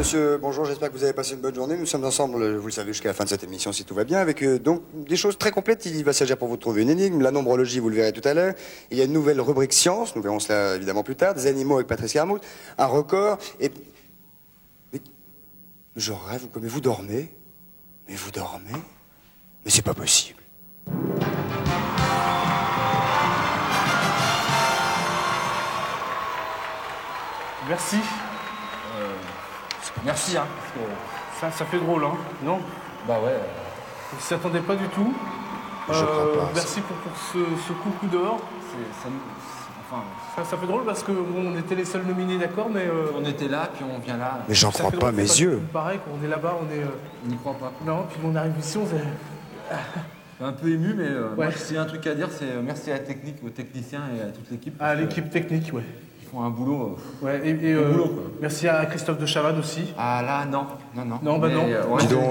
monsieur, bonjour, j'espère que vous avez passé une bonne journée. Nous sommes ensemble, vous le savez, jusqu'à la fin de cette émission, si tout va bien, avec donc des choses très complètes. Il va s'agir pour vous de trouver une énigme, la nombrologie, vous le verrez tout à l'heure. Il y a une nouvelle rubrique science, nous verrons cela évidemment plus tard, des animaux avec Patrice Carmouze, un record, et... Mais je rêve, mais vous dormez? Mais vous dormez? Mais c'est pas possible. Merci. Merci, hein. Ça fait drôle, hein, non? Bah ouais. On s'y attendait pas du tout. Je crois pas, merci pour ce coup d'or. Ça fait drôle parce que bon, on était les seuls nominés, d'accord, mais... On était là, puis on vient là. Mais j'en crois pas mes yeux. Pareil, quand on est là-bas, on est... On n'y croit pas. Non, puis on arrive ici, on s'est... Un peu ému, mais ouais. moi, s'il y a un truc à dire, c'est merci à la technique, aux techniciens et à toute l'équipe. À l'équipe technique, ouais. Ils font un boulot. Ouais, et boulot, quoi. merci à Christophe de Chavannes aussi. Ah là, non. Non, bah non. Dis donc,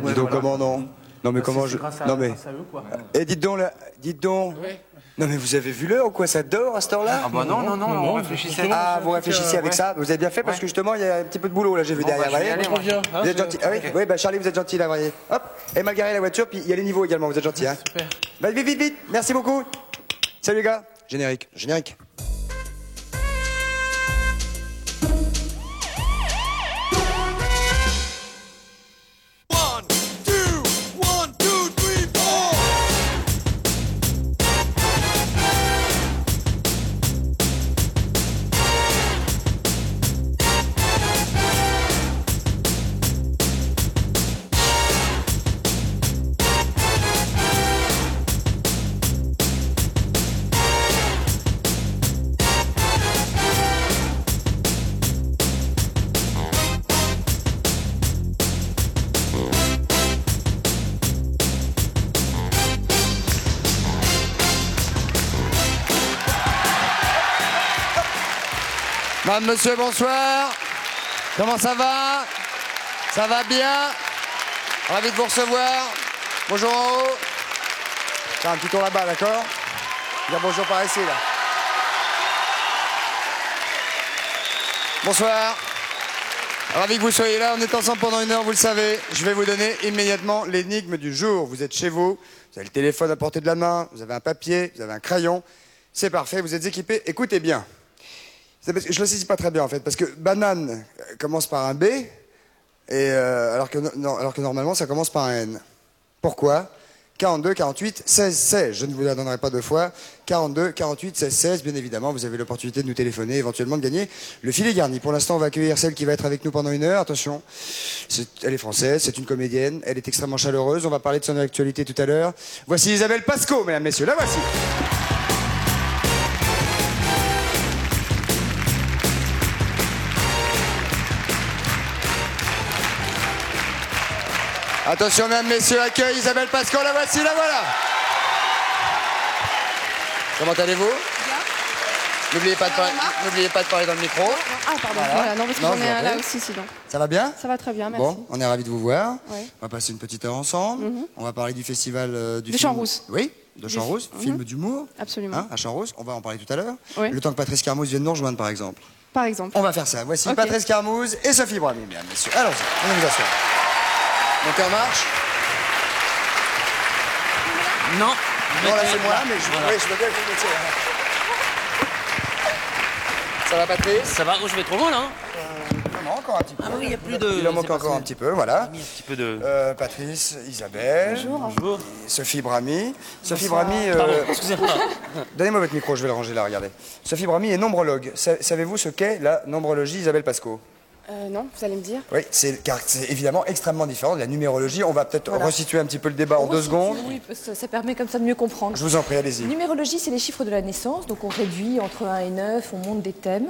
dis donc, voilà. comment non? Non mais comment C'est je... grâce à eux, quoi. Eh, dites donc, là, dites donc... Ouais. Non mais vous avez vu l'heure ou quoi? Ça dort à cette heure-là? Ah bah non, on réfléchissait. Ah, vous réfléchissez avec ça? Vous avez bien fait parce que justement il y a un petit peu de boulot là, j'ai vu derrière. Bah, je vais y aller, moi. Vous êtes gentil. Ah oui, oui, bah Charlie, vous êtes gentil là, voyez. Hop, et mal garé la voiture, puis il y a les niveaux également, vous êtes gentil, hein. Super. Bah, vite, vite, vite, merci beaucoup. Salut les gars. Générique, générique. Madame, monsieur, bonsoir. Comment ça va? Ça va bien? Ravi de vous recevoir. Bonjour en haut. Faire un petit tour là-bas, d'accord? Dire bonjour par ici, là. Bonsoir. Ravi que vous soyez là. On est ensemble pendant 1 heure, vous le savez. Je vais vous donner immédiatement l'énigme du jour. Vous êtes chez vous, vous avez le téléphone à portée de la main, vous avez un papier, vous avez un crayon. C'est parfait, vous êtes équipés. Écoutez bien. Parce que je ne le saisis pas très bien en fait, parce que banane commence par un B, et, alors que normalement ça commence par un N. Pourquoi? 42, 48, 16, 16. Je ne vous la donnerai pas 2 fois. 42, 48, 16, 16. Bien évidemment, vous avez l'opportunité de nous téléphoner, éventuellement de gagner le filet garni. Pour l'instant, on va accueillir celle qui va être avec nous pendant 1 heure. Attention, elle est française, c'est une comédienne, elle est extrêmement chaleureuse. On va parler de son actualité tout à l'heure. Voici Isabelle Pasco, mesdames, messieurs. La voici. Attention, mesdames, messieurs, accueille Isabelle Pasco, la voici, la voilà. Comment allez-vous? Bien. N'oubliez pas de parler dans le micro. Ah, pardon, voilà, non, parce que j'en ai là aussi, sinon. Ça va bien? Ça va très bien, merci. Bon, on est ravis de vous voir. Ouais. On va passer une petite heure ensemble. On va parler du festival du de film... Champs-Rousse. Oui, de Champs-Rousse, film d'humour. Absolument. Hein, à Champs-Rousse, on va en parler tout à l'heure. Oui. Le temps que Patrice Carmouze vienne nous rejoindre, par exemple. Par exemple. On va faire ça. Voici Ok. Patrice Carmouze et Sophie Brami, mesdames, messieurs. Allons-y, on vous asseoir. Montez en marche. Non. Non, là c'est moi, mais je veux bien que vous le mettiez. Ça va, Patrice? Ça va? Oh, je vais trop loin là. Non, encore un petit peu. Ah oui, il n'y a plus de. Il en manque encore un petit peu, voilà. Un petit peu de. Patrice, Isabelle, Bonjour. Sophie Brami. Sophie Brami, Pardon, excusez-moi. donnez-moi votre micro, je vais le ranger là, regardez. Sophie Brami est nombrologue. Savez-vous ce qu'est la nombrologie, Isabelle Pasco? Non, vous allez me dire. Oui, car c'est évidemment extrêmement différent de la numérologie. On va peut-être resituer un petit peu le débat en 2 secondes. Oui, ça permet comme ça de mieux comprendre. Je vous en prie, allez-y. Numérologie, c'est les chiffres de la naissance, donc on réduit entre 1 et 9, on monte des thèmes.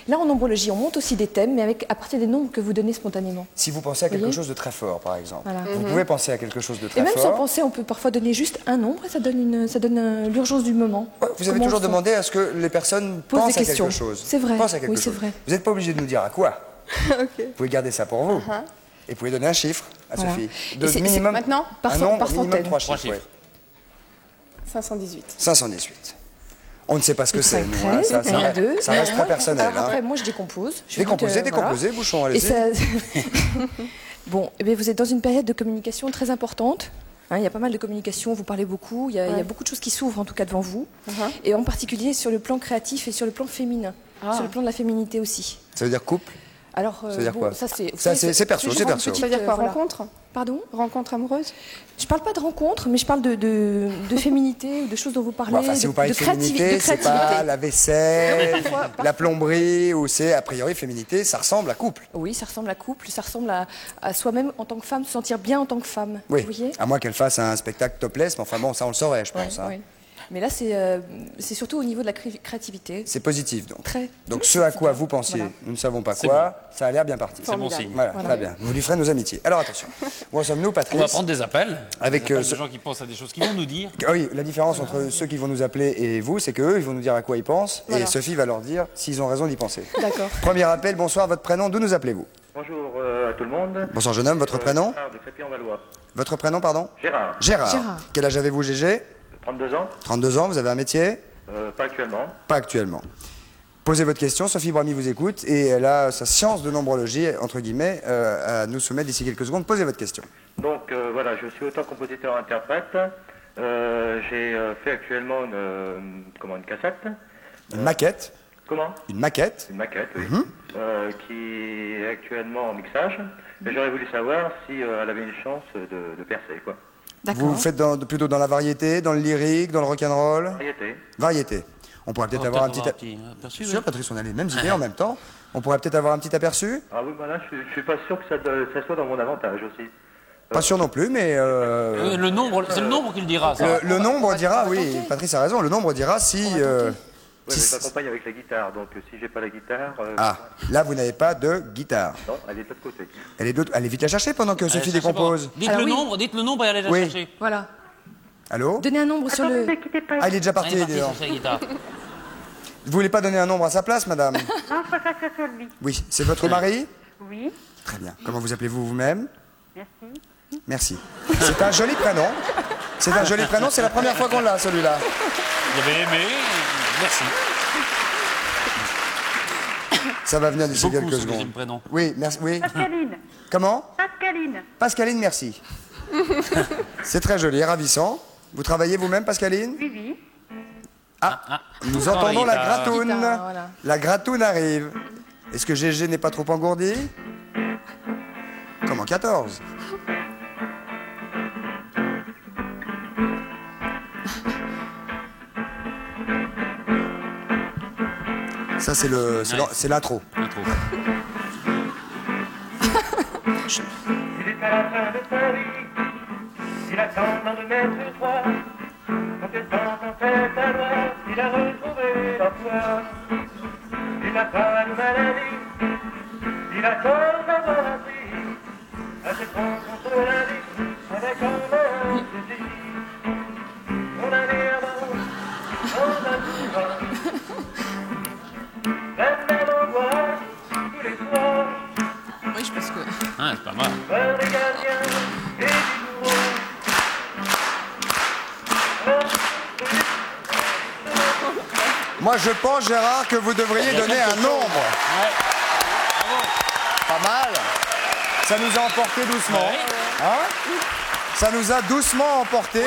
Là, en nombrologie, on monte aussi des thèmes, mais à partir des nombres que vous donnez spontanément. Si vous pensez à quelque Voyez chose de très fort, par exemple, Voilà. vous pouvez penser à quelque chose de très Et même fort. sans penser, on peut parfois donner juste un nombre et ça donne l'urgence du moment. Ouais, vous avez Comment toujours on sent. demandé à ce que les personnes Pose pensent des à quelque questions. chose. C'est vrai. Pensent à quelque Oui, c'est chose. vrai. Vous n'êtes pas obligé de nous dire à quoi. Vous pouvez garder ça pour vous. Et vous pouvez donner un chiffre à Voilà. Sophie. Et c'est maintenant un nombre, par minimum centaine. 3 chiffres. 3 chiffres. ouais. 518. 518. On ne sait pas ce que c'est. 5, nous, hein. 13, il y en a 2. Ça reste très personnel. Alors après, Hein. moi, je décompose. Décomposez, bouchon, Et allez-y. ça... Bon, eh bien, vous êtes dans une période de communication très importante. Hein, il y a pas mal de communication, vous parlez beaucoup, il y a beaucoup de choses qui s'ouvrent en tout cas devant vous. Et en particulier sur le plan créatif et sur le plan féminin, sur le plan de la féminité aussi. Ça veut dire couple? Alors, Ça veut dire quoi? ça c'est perso, c'est perso. Ça veut dire quoi, rencontre? Pardon? Rencontre amoureuse? Je parle pas de rencontre, mais je parle de féminité, de choses dont vous parlez, Bon, enfin, si vous parlez de féminité, c'est pas la vaisselle, la plomberie, ou c'est a priori féminité, ça ressemble à couple. Oui, ça ressemble à couple, ça ressemble à soi-même en tant que femme, se sentir bien en tant que femme. Oui, Vous voyez? à moins qu'elle fasse un spectacle topless, mais enfin bon, ça on le saurait, je pense. Ouais, Hein. ouais. Mais là, c'est surtout au niveau de la créativité. C'est positif donc. Très. Donc ce à quoi vous pensiez, Voilà. nous ne savons pas quoi, ça a l'air bien parti. C'est bon signe. Voilà, très bien. Vous lui ferez nos amitiés. Alors attention, où en sommes-nous, Patrice? On va prendre des appels. Avec Des ce- gens qui pensent à des choses qu'ils vont nous dire. Ah oui, la différence entre ceux qui vont nous appeler et vous, c'est qu'eux, ils vont nous dire à quoi ils pensent, et Voilà. Sophie va leur dire s'ils ont raison d'y penser. D'accord. Premier appel, bonsoir, votre prénom, d'où nous appelez-vous? Bonjour à tout le monde. Bonsoir jeune homme, votre prénom? Gérard de Crépy-en-Valois. Votre prénom, pardon? Gérard, Gérard. Gérard. Quel âge avez-vous, Gégé? 32 ans. 32 ans, vous avez un métier? Pas actuellement. Pas actuellement. Posez votre question, Sophie Brami vous écoute, et elle a sa science de nombrologie, entre guillemets, à nous soumettre d'ici quelques secondes. Posez votre question. Donc voilà, je suis auteur-compositeur-interprète. J'ai fait actuellement une cassette. Une maquette. Comment? Une maquette. Une maquette, oui. Qui est actuellement en mixage. Et j'aurais voulu savoir si elle avait une chance de percer, quoi. Vous faites plutôt dans la variété, dans le lyrique, dans le rock'n'roll? Variété. Variété. On pourrait peut-être avoir un petit... aperçu. Sûr, Patrice, on a les mêmes idées en même temps. On pourrait peut-être avoir un petit aperçu? Ah oui, voilà, je suis pas sûr que ça soit dans mon avantage aussi. Pas sûr non plus, mais... Le nombre, c'est le nombre qui le dira, ça. Le nombre dira, oui, Patrice a raison, le nombre dira si... Oui, mais je m'accompagne avec la guitare, donc si j'ai pas la guitare... Ah, là vous n'avez pas de guitare. Non, elle est de l'autre côté. Allez vite la chercher pendant que Sophie Allez, cherchez décompose. pas. Dites Alors le oui. nombre, dites le nombre et allez la Oui. chercher. Voilà. Allô? Donnez un nombre sur le... Ah, il est déjà parti, Allez, dis donc. sur sa guitare. Vous voulez pas donner un nombre à sa place, madame? Non, je préfère que ce soit lui. Oui, c'est votre mari? Oui, Très bien. Comment vous appelez-vous vous-même? merci. Merci. C'est un joli prénom. C'est un joli prénom, c'est la première fois qu'on l'a, celui-là. Vous avez aimé, merci. Ça va venir d'ici Beaucoup quelques ce secondes. deuxième prénom. Oui, merci. Oui. Pascaline. Comment? Pascaline. Pascaline, merci. C'est très joli, ravissant. Vous travaillez vous-même, Pascaline? Oui, oui. Nous entendons la guitare. gratoune. Guitare, voilà. La gratoune arrive. Est-ce que GG n'est pas trop engourdi? Comment 14? Ça c'est c'est l'intro. Intro. Il est à la fin de sa vie, il attend dans le mètre 3. Quand il tente en fait à droite, il a retrouvé la foi. Il n'a pas de maladie, il attend d'avoir la vie. À ses troncs contre la vie, avec un bon fusil. On a l'air d'un on a tout droit. La même angoisse, tous les soirs. Oui, je pense que... Ah, c'est pas mal. Peur des gardiens et du bourreau. Moi je pense, Gérard, que vous devriez donner un nombre. Pas mal. Ça nous a emporté doucement. Hein? Ça nous a doucement emporté,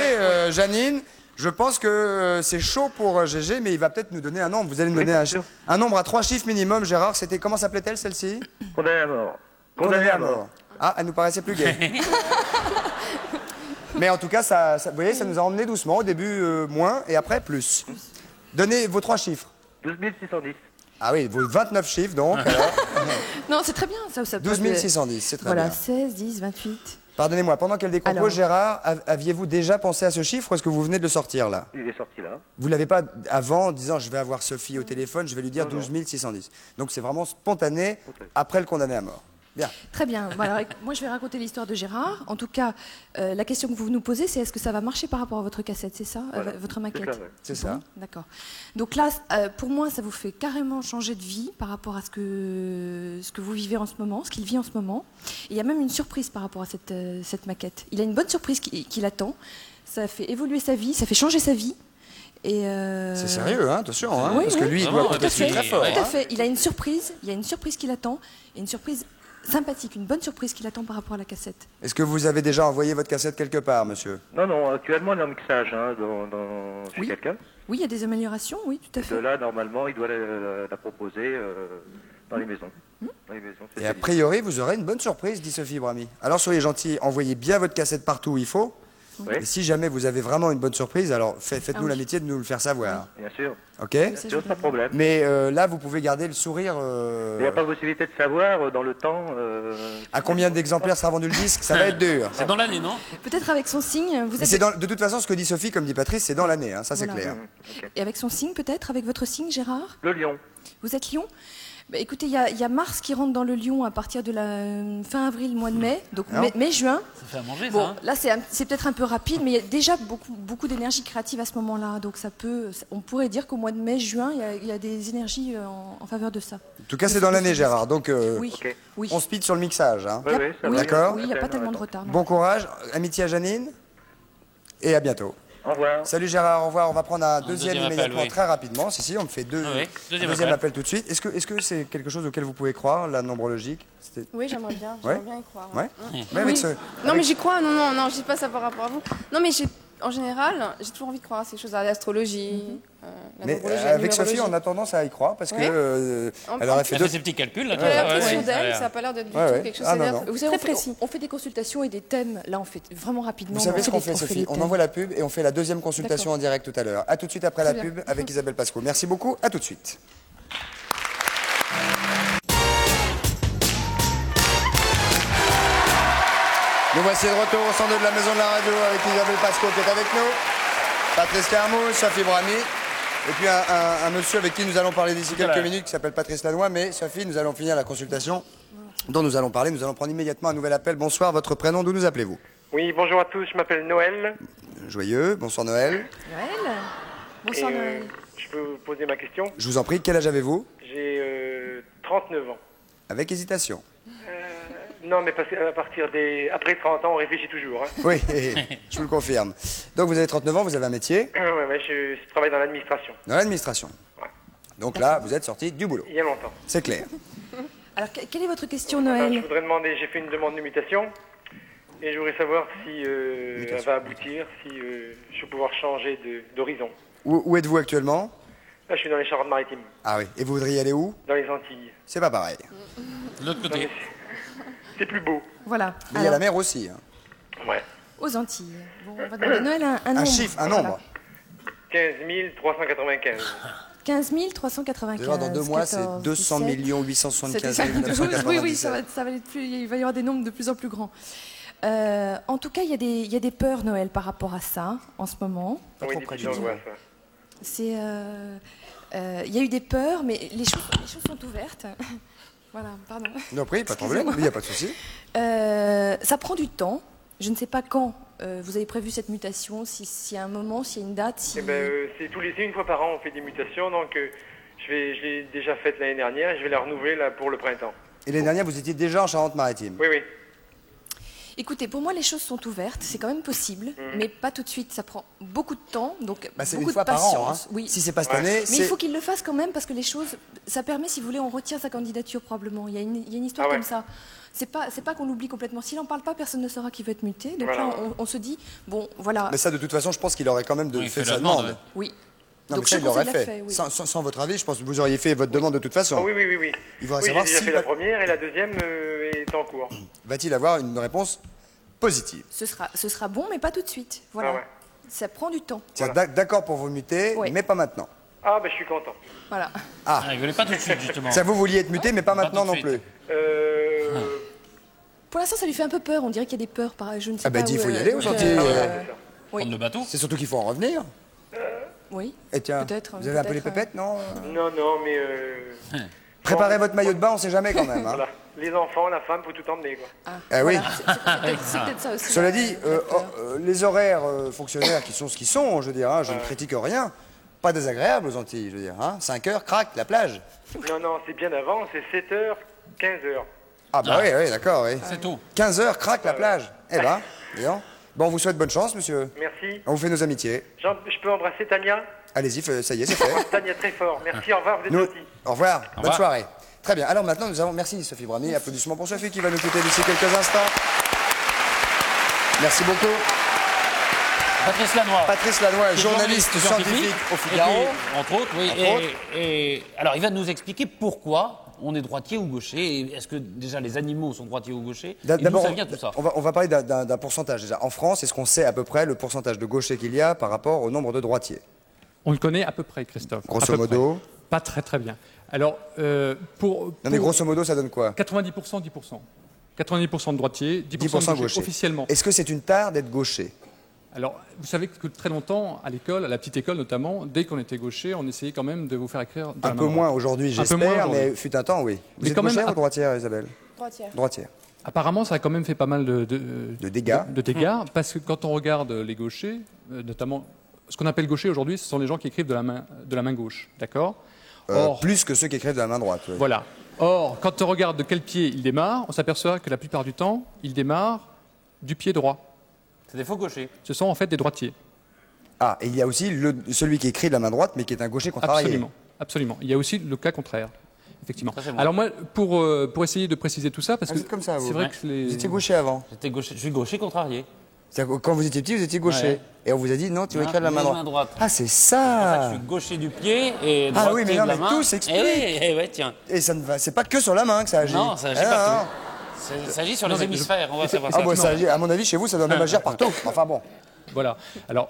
Janine. Je pense que c'est chaud pour GG, mais il va peut-être nous donner un nombre. Vous allez nous donner un nombre à 3 chiffres minimum, Gérard. C'était comment s'appelait-elle celle-ci? Condamné à mort. Condamné à mort. Ah, elle nous paraissait plus gaie. Mais en tout cas, vous voyez, ça nous a emmené doucement. Au début, moins, et après, plus. Donnez vos 3 chiffres. 12 610. Ah oui, vos 29 chiffres, donc. Alors, Non, c'est très bien, ça peut 12 être- 610, c'est très Voilà, bien. 16, 10, 28. Pardonnez-moi, pendant qu'elle décompose, Alors. Gérard, aviez-vous déjà pensé à ce chiffre ou est-ce que vous venez de le sortir là? Il est sorti là. Vous l'avez pas avant en disant je vais avoir Sophie au téléphone, je vais lui dire 12 610. Donc c'est vraiment spontané après le condamné à mort. Bien. Très bien. Bon, alors, moi, je vais raconter l'histoire de Gérard. En tout cas, la question que vous nous posez, c'est est-ce que ça va marcher par rapport à votre cassette, c'est ça, Voilà. votre maquette? C'est ça, ouais. C'est ça. D'accord. Donc là, pour moi, ça vous fait carrément changer de vie par rapport à ce que vous vivez en ce moment, ce qu'il vit en ce moment. Et il y a même une surprise par rapport à cette maquette. Il a une bonne surprise qui l'attend. Ça fait évoluer sa vie, ça fait changer sa vie. Et C'est sérieux, hein, attention, hein, Oui, parce que oui. lui, il Vraiment, doit compter tout à dessus fait, très fort. ouais. tout à hein. fait. Il a une surprise qui l'attend, et une surprise sympathique, une bonne surprise qui l'attend par rapport à la cassette. Est-ce que vous avez déjà envoyé votre cassette quelque part, monsieur? Non, non, actuellement, il est en mixage chez Oui. quelqu'un. Oui, il y a des améliorations, oui, tout à De fait. là, normalement, il doit la proposer dans les maisons. Dans les maisons Et a spécialisées. priori, vous aurez une bonne surprise, dit Sophie Brami. Alors soyez gentils, envoyez bien votre cassette partout où il faut. Oui. Et si jamais vous avez vraiment une bonne surprise, alors faites-nous oui. l'amitié de nous le faire savoir. Bien sûr, Ok? Oui, ça, bien je sûr, veux pas de problème. Mais là, vous pouvez garder le sourire. Il n'y a pas possibilité de savoir dans le temps. À combien d'exemplaires sera vendu le disque? Ça va être dur. C'est dans l'année, non? Peut-être avec son signe, vous Mais êtes... c'est de toute façon, ce que dit Sophie, comme dit Patrice, c'est dans l'année, hein, ça c'est Voilà. clair. Ok. Et avec son signe, peut-être, avec votre signe, Gérard? Le lion. Vous êtes Lion? Bah, écoutez, il y a Mars qui rentre dans le Lion à partir de la fin avril, mois de mai, donc Non. mai-juin. Ça fait à manger, ça. Bon, hein. là c'est peut-être un peu rapide, mais il y a déjà beaucoup d'énergie créative à ce moment-là, donc on pourrait dire qu'au mois de mai-juin, il y a des énergies en faveur de ça. En tout cas, c'est dans l'année, Gérard. Donc, Oui, Ok. oui. on speed sur le mixage. Hein. Oui, oui, ça oui, va. D'accord. Oui, il n'y a pas Attends, tellement de attends. retard. non. Bon courage, amitié à Janine. Et à bientôt. Au revoir. Salut Gérard, au revoir. On va prendre un deuxième deuxième immédiatement, appel, oui. très rapidement. Si, on me fait Ah oui, deuxième deuxième appel. appel tout de suite. Est-ce que c'est quelque chose auquel vous pouvez croire, la nombrologique? Oui, j'aimerais bien y croire. Ouais. Mm. Mais avec Oui. ce- Non, mais j'y crois, non, je dis pas ça par rapport à vous. Non, mais en général, j'ai toujours envie de croire à ces choses, à l'astrologie, la Mais nombrologie, la avec Sophie, numérologie. on a tendance à y croire parce que Ouais. elle aurait fait Elle deux. fait ses petits calculs, là. J'ai pas l'impression Ouais, d'elle, ouais. ça n'a pas l'air d'être du Ouais, tout ouais. quelque chose, Ah, ça a non, l'air non. Vous savez, très précis. on fait des consultations et des thèmes. Là, on fait vraiment rapidement. Vous savez ce qu'on fait, on Sophie? des On thèmes. envoie la pub et on fait la deuxième consultation en direct tout à l'heure. À tout de suite après la Très bien. pub avec Isabelle Pasco. Merci beaucoup, à tout de suite. Nous voici de retour au 102 de la Maison de la Radio avec Isabelle Pasco qui est avec nous, Patrice Carmouche, Sophie Brami, et puis un monsieur avec qui nous allons parler d'ici quelques minutes qui s'appelle Patrice Lannoy. Mais Sophie, nous allons finir la consultation dont nous allons parler. Nous allons prendre immédiatement un nouvel appel. Bonsoir, votre prénom, d'où nous appelez-vous? Oui, bonjour à tous, je m'appelle Noël. Joyeux, bonsoir Noël. Noël. Bonsoir Et, Noël. je peux vous poser ma question? Je vous en prie, quel âge avez-vous? J'ai 39 ans. Avec hésitation. Non, mais à partir après 30 ans, on réfléchit toujours. Hein. Oui, je vous le confirme. Donc vous avez 39 ans, vous avez un métier Ouais, je travaille dans l'administration. dans l'administration. Ouais. Donc là, vous êtes sorti du boulot. Il y a longtemps. C'est clair. Alors, quelle est votre question, Je Noël? voudrais demander, j'ai fait une demande de mutation et je voudrais savoir si elle va aboutir, si je vais pouvoir changer d'horizon. Où êtes-vous actuellement? Là, je suis dans les Charentes-Maritimes, Ah oui. Et vous voudriez aller où? dans les Antilles. C'est pas pareil. De l'autre Non, côté. mais c'est plus beau. Voilà. Mais il y a la Alors, mer aussi. Hein. Ouais. aux Antilles. Bon, on va demander à Noël un nombre. Un chiffre, un Voilà. nombre. 15 395. 15 395. Déjà dans 2 mois, c'est 14, 200 17. 875 Oui, 997. oui, ça va aller plus, il va y avoir des nombres de plus en plus grands. En tout cas, il y a des peurs, Noël, par rapport à ça, en ce moment. Pas Oui, trop des près petites du tout. angoisses. C'est, il y a eu des peurs, mais les choses sont ouvertes. Voilà, pardon. Non, pris, pas de problème, il n'y a pas de souci. Ça prend du temps. Je ne sais pas quand vous avez prévu cette mutation, s'il y a un moment, s'il y a une date. Si... Eh ben, c'est une fois par an, on fait des mutations, donc je l'ai déjà faite l'année dernière, je vais la renouveler là, pour le printemps. Et l'année dernière, vous étiez déjà en Charente-Maritime. Oui, oui. Écoutez, pour moi, les choses sont ouvertes, c'est quand même possible, mais pas tout de suite. Ça prend beaucoup de temps, donc Bah, c'est beaucoup une fois de par an. patience. Hein. Oui. Si c'est pas cette Ouais. année, Mais c'est. il faut qu'il le fasse quand même parce que les choses, ça permet, si vous voulez, on retire sa candidature probablement. Il y a une histoire Ah ouais. comme ça. C'est pas qu'on l'oublie complètement. S'il n'en parle pas, personne ne saura qui veut être muté. Donc Voilà. là, on se dit, bon, voilà. Mais ça, de toute façon, je pense qu'il aurait quand même Oui, fait fait sa la demande, demande. ouais. Oui. Non, Donc mais ça, je il l'aurait pense qu'il l'a fait. fait, oui. Sans votre avis, je pense que vous auriez fait votre demande de toute façon. Ah oui, oui, oui, oui. Il faudra Oui, savoir j'ai déjà si fait la première et la deuxième est en cours. va-t-il avoir une réponse positive. Ce sera bon, mais pas tout de suite. Voilà. Ah ouais. Ça prend du temps. C'est d'accord pour vous muter, Oui. mais pas maintenant. Ah, ben je suis content. Voilà. Ah, il voulait pas tout de suite, justement. Ça, vous vouliez être muté, mais pas maintenant tout de non plus. suite. Pour l'instant, ça lui fait un peu peur. On dirait qu'il y a des peurs. Je ne sais Ah bah, pas. dis, il où, faut y aller au chantier. c'est ça. Oui. Prendre le bateau. C'est surtout qu'il faut en revenir. Oui. Et tiens, Peut-être, vous avez un peu les peut-être, pépettes, non Non, non, mais Préparez votre maillot de bain, on sait jamais quand même. Hein. voilà. Les enfants, la femme, faut tout emmener, quoi. Eh oui. C'est peut-être ça aussi. Cela dit, les horaires fonctionnaires qui sont ce qu'ils sont, je veux dire, hein, je ne critique rien. Pas désagréable aux Antilles, je veux dire. Hein. 5 heures, crac, la plage. Non, non, c'est bien avant, c'est 7h, 15h. Ah bah oui, d'accord, oui. C'est tout. 15 heures, crac, la plage. Eh ben, dis donc. Bon, on vous souhaite bonne chance, monsieur. Merci. On vous fait nos amitiés. Je peux embrasser Tania? Allez-y, ça y est, c'est fait. Tania, très fort. Merci, au revoir, vous êtes Nous- gentils. Au revoir, bonne revoir. soirée. Très bien, alors maintenant nous avons... Merci Sophie Brami, applaudissements pour Sophie qui va nous quitter d'ici quelques instants. Merci beaucoup. Patrice Lanois. Patrice Lanois, qui est journaliste scientifique au et Figaro. qui, entre autres, oui. Entre autres. Et alors, il va nous expliquer pourquoi on est droitier ou gaucher. Et est-ce que déjà les animaux sont droitiers ou gauchers? Et d'où D'abord, ça vient tout ça? on va parler d'un pourcentage déjà. En France, est-ce qu'on sait à peu près le pourcentage de gauchers qu'il y a par rapport au nombre de droitiers? On le connaît à peu près, Christophe. Grosso À peu modo. près. Pas très très bien. Alors, Non mais grosso modo, ça donne quoi? 90%, 10%. 90% de droitiers, 10%, 10% de gauchers, gauchers. officiellement. Est-ce que c'est une tare d'être gaucher? Alors, vous savez que très longtemps, à l'école, à la petite école notamment, dès qu'on était gaucher, on essayait quand même de vous faire écrire de la Un main peu droite. moins aujourd'hui, Un peu moins j'espère, aujourd'hui. mais fut un temps, oui. Vous Mais êtes quand même, gauchère à- ou droitière, Isabelle? Droitière. Droitière. Apparemment, ça a quand même fait pas mal de dégâts. de dégâts, parce que quand on regarde les gauchers, notamment, ce qu'on appelle gaucher aujourd'hui, ce sont les gens qui écrivent de la main gauche, d'accord? Plus que ceux qui écrivent de la main droite. Oui. Voilà. Or, quand on regarde de quel pied il démarre, on s'aperçoit que la plupart du temps, il démarre du pied droit. C'est des faux gauchers. Ce sont en fait des droitiers. Ah, et il y a aussi celui qui écrit de la main droite, mais qui est un gaucher contrarié. Absolument. Absolument. Il y a aussi le cas contraire. Effectivement. Ça, c'est moi. Alors moi, pour essayer de préciser tout ça, parce Ah, que vous êtes comme ça, vous. c'est vrai Ouais. que les... Vous étiez gaucher avant. J'étais gaucher. Je suis gaucher contrarié. C'est-à-dire que quand vous étiez petit, vous étiez gaucher. Ouais. Et on vous a dit non, tu vas Ah, écrire de la main main droite. droite. Ah, c'est Je ça. suis gaucher du pied et Ah droitier oui, mais de non, la mais main. tout s'explique. Eh ouais, tiens. Et ça ne va, c'est pas que sur la main que ça agit. Non, ça agit Ah, partout. non. Il s'agit sur Non, les mais hémisphères, on va savoir Ah ça. bon, ça agit, à mon avis, chez vous, ça doit même agir partout. Enfin bon. Voilà. Alors,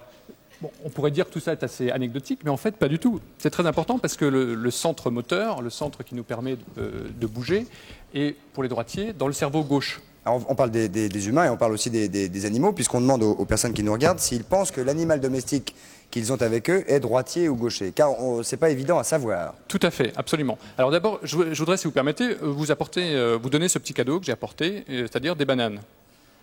bon, on pourrait dire que tout ça est assez anecdotique, mais en fait, pas du tout. C'est très important parce que le centre moteur, le centre qui nous permet de bouger, est, pour les droitiers, dans le cerveau gauche. Alors, on parle des humains et on parle aussi des animaux, puisqu'on demande aux personnes qui nous regardent s'ils pensent que l'animal domestique qu'ils ont avec eux est droitier ou gaucher. Car c'est pas évident à savoir. Tout à fait, absolument. Alors d'abord, je voudrais, si vous permettez, vous donner ce petit cadeau que j'ai apporté, c'est-à-dire des bananes.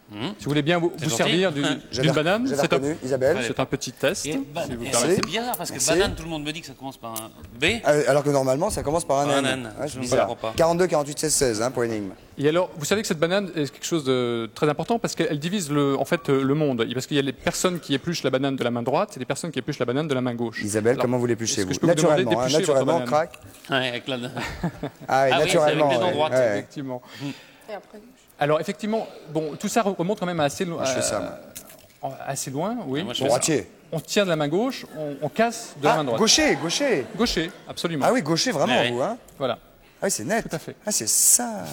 Si vous voulez bien vous gentil. servir d'une banane, J'avais reconnu, Isabelle. c'est un petit test. Et si vous et permettez. c'est bizarre parce que Merci. banane, tout le monde me dit que ça commence par un B. Alors que normalement, ça commence par un Par un N. N. Ouais, Je c'est ne bizarre. comprends pas. 42, 48, 16, 16 pour énigme. Et alors, vous savez que cette banane est quelque chose de très important parce qu'elle divise le monde. Parce qu'il y a les personnes qui épluchent la banane de la main droite et les personnes qui épluchent la banane de la main gauche. Isabelle, Alors, comment vous l'épluchez est-ce que vous je peux vous demander Naturellement, d'éplucher votre naturellement, banane crac. Ouais, avec la... Ah, oui, Ah oui, naturellement. c'est avec les dents ouais, droites, ouais. Effectivement. Et après. Alors, effectivement, bon, tout ça remonte quand même à assez loin. Je fais ça, moi. Assez loin, oui. moi, je Bon, fais ça. Droitier. on tient de la main gauche, on casse de la Ah, main droite. gaucher, gaucher. Gaucher, absolument. Ah oui, gaucher, vraiment, Ouais. vous, hein. Voilà. Ah oui, c'est net. Tout à fait. Ah, c'est ça.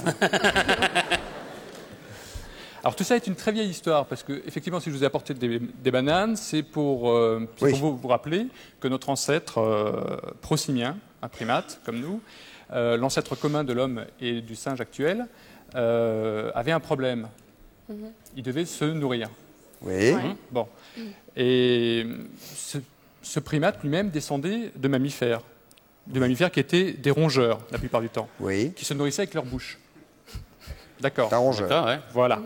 Alors tout ça est une très vieille histoire parce que effectivement, si je vous ai apporté des bananes, c'est pour Oui. vous rappeler que notre ancêtre prosimien, un primate comme nous, l'ancêtre commun de l'homme et du singe actuel, avait un problème. Il devait se nourrir. Oui. Bon. Et ce primate lui-même descendait de mammifères qui étaient des rongeurs la plupart du temps, Oui. qui se nourrissaient avec leur bouche. D'accord. C'est un rongeur. D'accord, ouais. Voilà.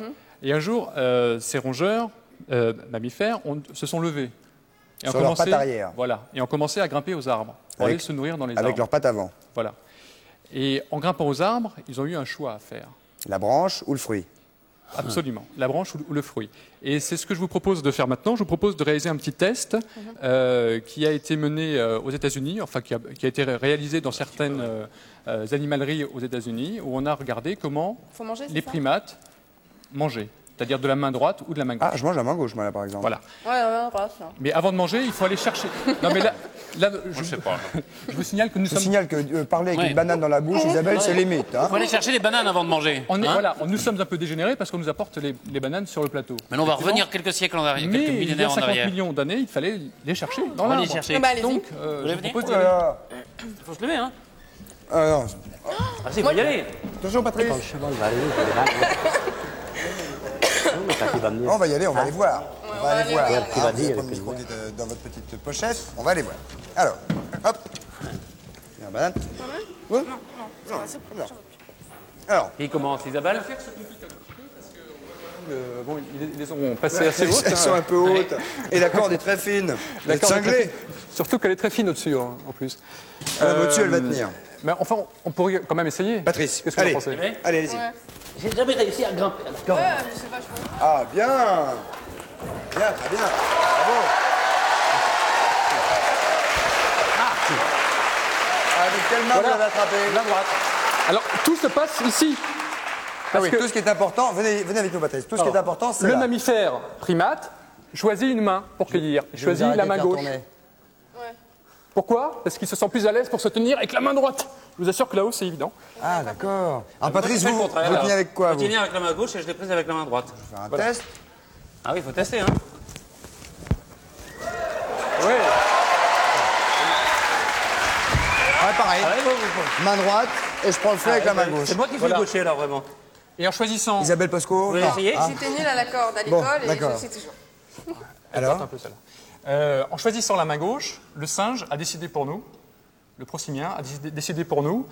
Et un jour, ces rongeurs mammifères se sont levés. Et Sur leurs pattes arrière. Voilà. Et ont commencé à grimper aux arbres pour Avec- aller se nourrir dans les Avec arbres. leurs pattes avant. Voilà. Et en grimpant aux arbres, ils ont eu un choix à faire. La branche ou le fruit. Absolument. La branche ou le fruit. Et c'est ce que je vous propose de faire maintenant. Je vous propose de réaliser un petit test qui a été mené aux États-Unis, enfin qui a été réalisé dans certaines animaleries aux États-Unis, où on a regardé comment Faut manger, c'est les ça primates mangeaient, c'est-à-dire de la main droite ou de la main gauche. Ah, je mange la main gauche, moi, là, par exemple. Voilà. Ouais, grave, ça. Mais avant de manger, il faut aller chercher. Non, mais là je sais pas. Je vous signale que nous Je sommes. signale que parler avec Ouais. une banane dans la bouche, Isabelle, c'est limite. Hein. Faut aller chercher les bananes avant de manger. On est, hein. voilà, nous sommes un peu dégénérés parce qu'on nous apporte les bananes sur le plateau. Mais on va revenir quelques siècles en arrière, Mais quelques il y a millénaires en 50 arrière. millions d'années, il fallait les chercher dans On va l'arbre. les chercher. Ah bah, allez-y. Donc, voulez je vous venir propose Oh d'y là aller. là. Faut se lever, hein. Ah, non. Ah si, faut y aller. Attention, Patrice. cheval va aller où, je vais aller où? On va y aller, on va aller voir. On va aller voir. voir. Ah, vous allez prendre le micro qui est dans votre petite pochette. On va aller voir. Alors, hop. Il y a un banane. Oui. Non. Alors, Qui commence, Isabelle? Bon, ils les ont passées assez hautes. elles sont un peu hautes. Et la corde est très fine. Elle est corde est très cinglée. fine. Surtout qu'elle est très fine au-dessus, hein, en plus. Au-dessus, elle va tenir. Mais enfin, on pourrait quand même essayer. Patrice, Qu'est-ce que vous allez. en pensez? Allez, allez-y. J'ai jamais réussi à grimper à la corde. Ouais, mais c'est vachement. Ah, bien. Bien, très bien. Bravo. Quelle main vous avez attrapé? La droite. Alors, tout se passe ici. Ah oui, Parce que- tout ce qui est important, venez avec nous, Patrice. Tout ce qui est important, c'est le là. mammifère primate choisit une main pour cueillir. Il Je vais vous choisit la arrêter de main faire gauche. tourner. Pourquoi? Parce qu'il se sent plus à l'aise pour se tenir avec la main droite. Je vous assure que là-haut, c'est évident. Ah, d'accord. Alors, Moi, Patrice, je fais le vous contraire, tenez alors. avec quoi, Je vous? tiens avec la main gauche et je l'ai prise avec la main droite. Faire un test. Ah oui, il faut tester, hein. Oui. Ouais, pareil. Ah ouais, bon. Main droite, et je prends le feu avec la main gauche. C'est moi qui fais Voilà. le gaucher, là, vraiment. Et en choisissant... Isabelle Pasco? Vous voulez Non. essayer? Ah. J'étais nulle à la corde à Bon, l'école et d'accord. je sais toujours. Alors? un peu celle-là. En choisissant la main gauche, le singe a décidé pour nous, le prosimien a décidé pour nous,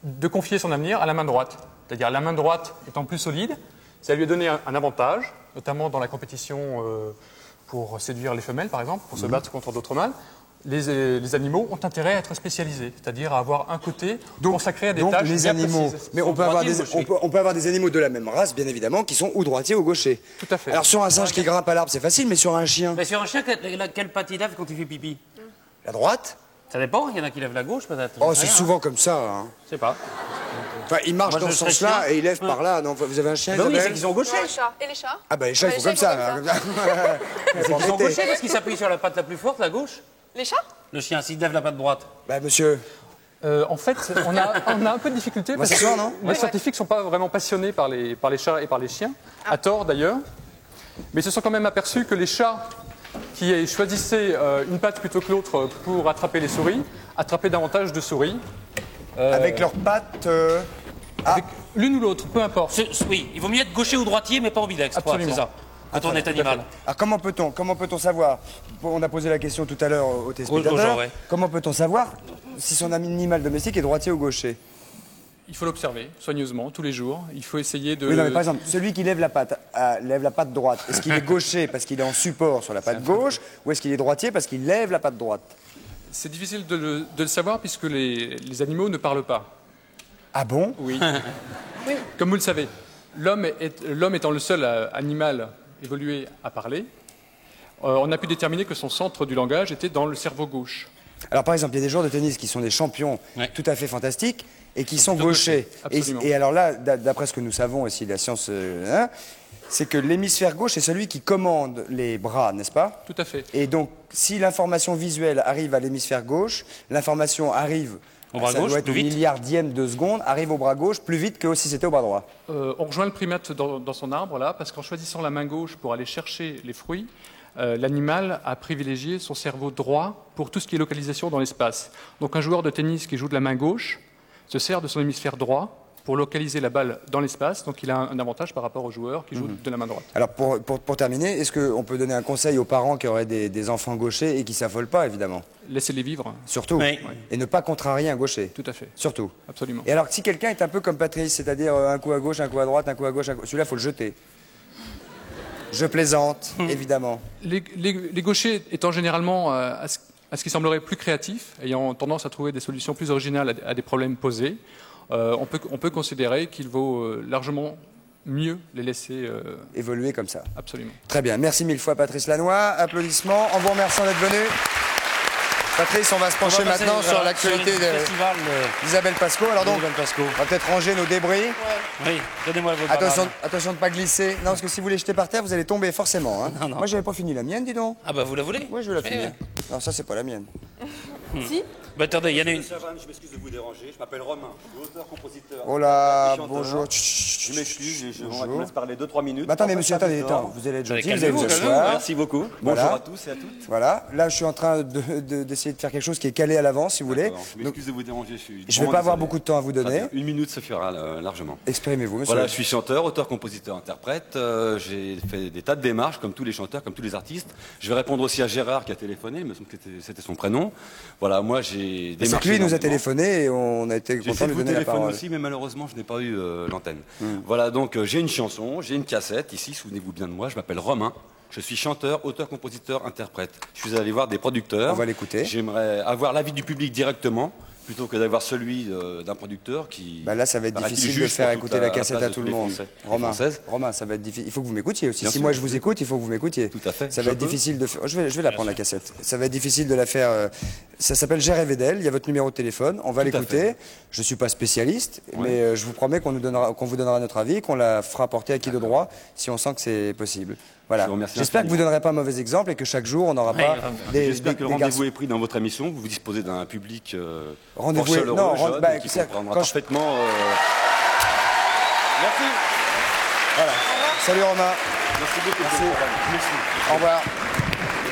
de confier son avenir à la main droite. C'est-à-dire la main droite étant plus solide, ça lui a donné un avantage, notamment dans la compétition pour séduire les femelles, par exemple, pour se battre contre d'autres mâles. Les animaux ont intérêt à être spécialisés, c'est-à-dire à avoir un côté consacré à des tâches les bien animaux. précises. Mais on peut avoir des animaux de la même race, bien évidemment, qui sont ou droitiers ou gauchers. Tout à fait. Alors sur un singe qui grimpe à l'arbre, c'est facile, mais sur un chien, Mais sur un chien, quelle patte il lève quand il fait pipi? la droite? Ça dépend, il y en a qui lèvent la gauche, peut-être. Oh, Je sais c'est rien, souvent comme ça. Hein. Je sais pas. Enfin, il marche Moi, dans je ce serais sens-là chien. et il lève par là. Non, vous avez un chien, Bah oui, c'est Isabelle? qu'ils sont gauchers. Les chats. Et les chats? Ah bah les chats, Ouais, ils font comme ça. comme là. C'est qu'ils sont gauchers parce qu'ils s'appuient sur la patte la plus forte, la gauche. Les chats? Le chien, s'il lève la patte droite. Bah monsieur, En fait, on a un peu de difficulté va parce que s'asseoir, non les scientifiques ne sont pas vraiment passionnés par les chats et par les chiens, à tort d'ailleurs, mais ils se sont quand même aperçus que les chats qui choisissaient une patte plutôt que l'autre pour attraper les souris, attrapaient davantage de souris. avec leurs pattes... Avec l'une ou l'autre, peu importe. Oui, il vaut mieux être gaucher ou droitier, mais pas ambidextre. Absolument. C'est ça. Quand on est animal. Alors comment peut-on savoir? On a posé la question tout à l'heure aux téléspectateurs. Aux gens, ouais. Comment peut-on savoir si son animal domestique est droitier ou gaucher? Il faut l'observer soigneusement tous les jours. Il faut essayer de... Oui, non, mais par exemple, celui qui lève la patte droite, est-ce qu'il est gaucher parce qu'il est en support sur la patte gauche, ou est-ce qu'il est droitier parce qu'il lève la patte droite? C'est difficile de le savoir puisque les animaux ne parlent pas. Ah bon? Oui. Comme vous le savez, l'homme étant le seul animal évolué à parler, on a pu déterminer que son centre du langage était dans le cerveau gauche. Alors par exemple, il y a des joueurs de tennis qui sont des champions tout à fait fantastiques et qui sont plutôt gauchers. Absolument. Et alors là, d'après ce que nous savons aussi de la science, c'est que l'hémisphère gauche est celui qui commande les bras, n'est-ce pas? Tout à fait. Et donc, si l'information visuelle arrive à l'hémisphère gauche, l'information arrive Au bras ça gauche, doit être plus au vite. milliardième de seconde, arrive au bras gauche plus vite que si c'était au bras droit. On rejoint le primate dans son arbre, là, parce qu'en choisissant la main gauche pour aller chercher les fruits, l'animal a privilégié son cerveau droit pour tout ce qui est localisation dans l'espace. Donc un joueur de tennis qui joue de la main gauche se sert de son hémisphère droit pour localiser la balle dans l'espace, donc il a un avantage par rapport au joueur qui joue de la main droite. Alors pour terminer, est-ce qu'on peut donner un conseil aux parents qui auraient des enfants gauchers et qui ne s'affolent pas, évidemment? Laissez-les vivre. Surtout. Oui. Et ne pas contrarier un gaucher. Tout à fait. Surtout. Absolument. Et alors, si quelqu'un est un peu comme Patrice, c'est-à-dire un coup à gauche, un coup à droite, un coup à gauche, celui-là, il faut le jeter. Je plaisante, évidemment. Les gauchers étant généralement à ce qui semblerait plus créatifs, ayant tendance à trouver des solutions plus originales à des problèmes posés, on peut considérer qu'il vaut largement mieux les laisser évoluer comme ça. Absolument. Très bien. Merci mille fois, Patrice Lannoy. Applaudissements. En vous remerciant d'être venu. Patrice, on va se pencher maintenant sur l'actualité d'Isabelle Pasco. Alors donc, on va peut-être ranger nos débris. Oui, donnez-moi vos Attention de ne pas glisser. Non, parce que si vous les jetez par terre, vous allez tomber forcément. Hein. Non. Moi, j'avais pas fini la mienne, dis donc. Ah bah vous la voulez? Oui, je veux la finir. Non, ça, c'est pas la mienne. Si? Bah attendez, il y en a une. Je m'excuse de vous déranger, je m'appelle Romain, je suis auteur-compositeur. Oh là, chanteur. bonjour. Je m'excuse, je Bonjour. vous laisse parler 2-3 minutes. Mais attendez, En fait, monsieur, attendez, j'adore. attends, vous allez être gentil, Allez, vous allez vous calmez-vous, asseoir. Merci beaucoup. Voilà. Bonjour à tous et à toutes. Voilà, là, je suis en train d'essayer de faire quelque chose qui est calé à l'avance, si vous voulez. Je m'excuse de vous déranger, Je ne vais vraiment pas avoir désolé. beaucoup de temps à vous donner. Très bien. 1 minute suffira largement. Exprimez-vous, monsieur. Voilà, je suis chanteur, auteur, compositeur, interprète. J'ai fait des tas de démarches, comme tous les chanteurs, comme tous les artistes. Je vais répondre aussi à Gérard qui a téléphoné, il me semble que c'était son prénom. Voilà, moi j'ai C'est démarché. que lui nous a énormément. téléphoné et on a été J'ai content essayé de de lui vous donner la téléphoner parole. aussi, mais malheureusement, je n'ai pas eu l'antenne. Voilà, donc j'ai une chanson, j'ai une cassette ici, souvenez-vous bien de moi, je m'appelle Romain. Je suis chanteur, auteur, compositeur, interprète. Je suis allé voir des producteurs. On va l'écouter. J'aimerais avoir l'avis du public directement. plutôt que d'avoir celui d'un producteur qui... Bah là, ça va être paraît-il, difficile de juge faire pour écouter toute la la cassette place à de tout tous le les monde. Français et Romain, Françaises. Romain, ça va être difficile. Il faut que vous m'écoutiez aussi. Bien Si sûr. moi je vous écoute, il faut que vous m'écoutiez. Tout à fait. Ça Je va être peux. difficile de faire. Je vais la prendre la cassette. Ça va être difficile de la faire. Ça s'appelle J'ai rêvé d'elle. Il y a votre numéro de téléphone. On va Tout à l'écouter. fait. Je suis pas spécialiste, Ouais. mais je vous promets qu'on vous donnera notre avis, qu'on la fera porter à qui de droit si on sent que c'est possible. Voilà. Je vous remercie J'espère que vous ne infiniment. donnerez pas un mauvais exemple et que chaque jour on n'aura pas J'espère que le des rendez-vous garçons. est pris dans votre émission, que vous disposez d'un public Rendez-vous fort est- chaleureux, non, jeune, bah, qui c'est- comprendra quand je- parfaitement... Merci. Voilà. Salut Romain. Merci beaucoup. Merci. Au revoir.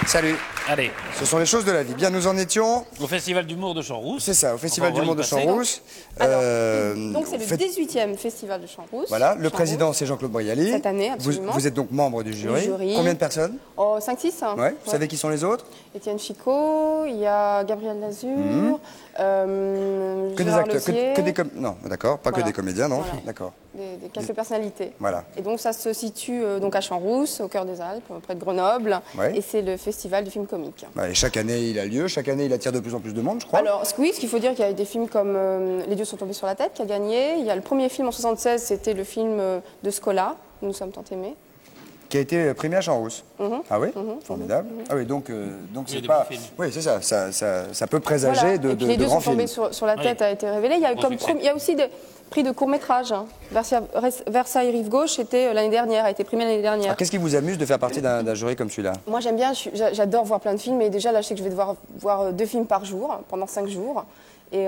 Salut. Allez, Ce sont les choses de la vie. Bien, nous en étions. au Festival d'humour de Champs-Rousse. C'est ça, au Festival On va d'humour de y passer. Champs-Rousse. Donc c'est le faites- 18e festival de Champs-Rousse. Voilà, le Champs-Rousse. président c'est Jean-Claude Brialy. Cette année, Vous, absolument. vous êtes donc membre du jury. Du jury. Combien de personnes? Oh, 5-6. Ouais. Vous savez qui sont les autres? Étienne Chicot, il y a Gabriel Lazur, Que des Gérard acteurs, Lezier, que des non, d'accord, pas Voilà. que des comédiens, non, Voilà. d'accord. quelques personnalités. Voilà. Et donc ça se situe donc à Champs-Rousse, au cœur des Alpes, près de Grenoble, Ouais. et c'est le festival du film comique. Bah, et chaque année il a lieu, chaque année il attire de plus en plus de monde, je crois. Alors oui, ce qu'il faut dire, qu'il y a des films comme Les dieux sont tombés sur la tête, qui a gagné. Il y a le premier film en 76, c'était le film de Scola, Nous sommes tant aimés. Qui a été primé à Champs-Rousse. Ah oui, formidable. Ah oui, donc Il y a c'est des pas. bons films. Oui, c'est ça, ça peut présager Voilà. de Et puis Les dieux grands sont tombés films. sur la tête Oui. a été révélé. Il y a, Gros succès. il y a aussi des prix de court-métrage. Versailles Rive Gauche, était l'année dernière, a été primé l'année dernière. Alors, qu'est-ce qui vous amuse de faire partie d'un jury comme celui-là? Moi j'aime bien, j'adore voir plein de films, et déjà là je sais que je vais devoir voir 2 films par jour, pendant 5 jours. Et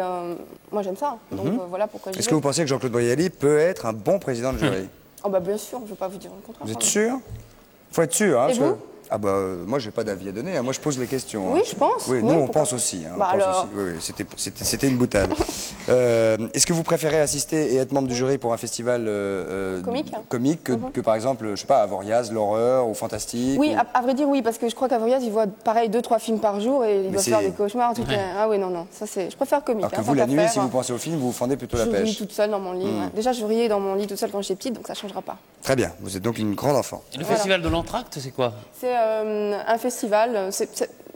moi j'aime ça, donc voilà pourquoi j'y Est-ce vais. que vous pensez que Jean-Claude Brialy peut être un bon président de jury? Oh bah bien sûr, je ne veux pas vous dire le contraire. Vous êtes sûr? Faut être sûr, hein, Et parce que- vous Ah bah moi j'ai pas d'avis à donner, hein. Moi je pose les questions. Oui, hein. je pense. Oui, Oui, nous on pourquoi pense pas. aussi. Hein, on Bah pense alors. aussi. Oui, oui, c'était une boutade. Est-ce que vous préférez assister et être membre du jury pour un festival Comique que par exemple, je sais pas, Avoriaz, l'horreur ou Fantastique? Oui, ou- à vrai dire oui, parce que je crois qu'Avoriaz, il voit pareil 2-3 films par jour et il doit c'est- faire des cauchemars. Ah oui, non, ça c'est. Je préfère comique. Alors que hein, vous tant la qu'à nuit, faire. si vous pensez au film, vous vous fendez plutôt la Je ris pêche. toute seule dans mon lit. ouais. Déjà, je riais dans mon lit toute seule quand j'étais petite, donc ça changera pas. Très bien, vous êtes donc une grande enfant. Et le Festival de l'Entracte, c'est quoi? C'est un festival.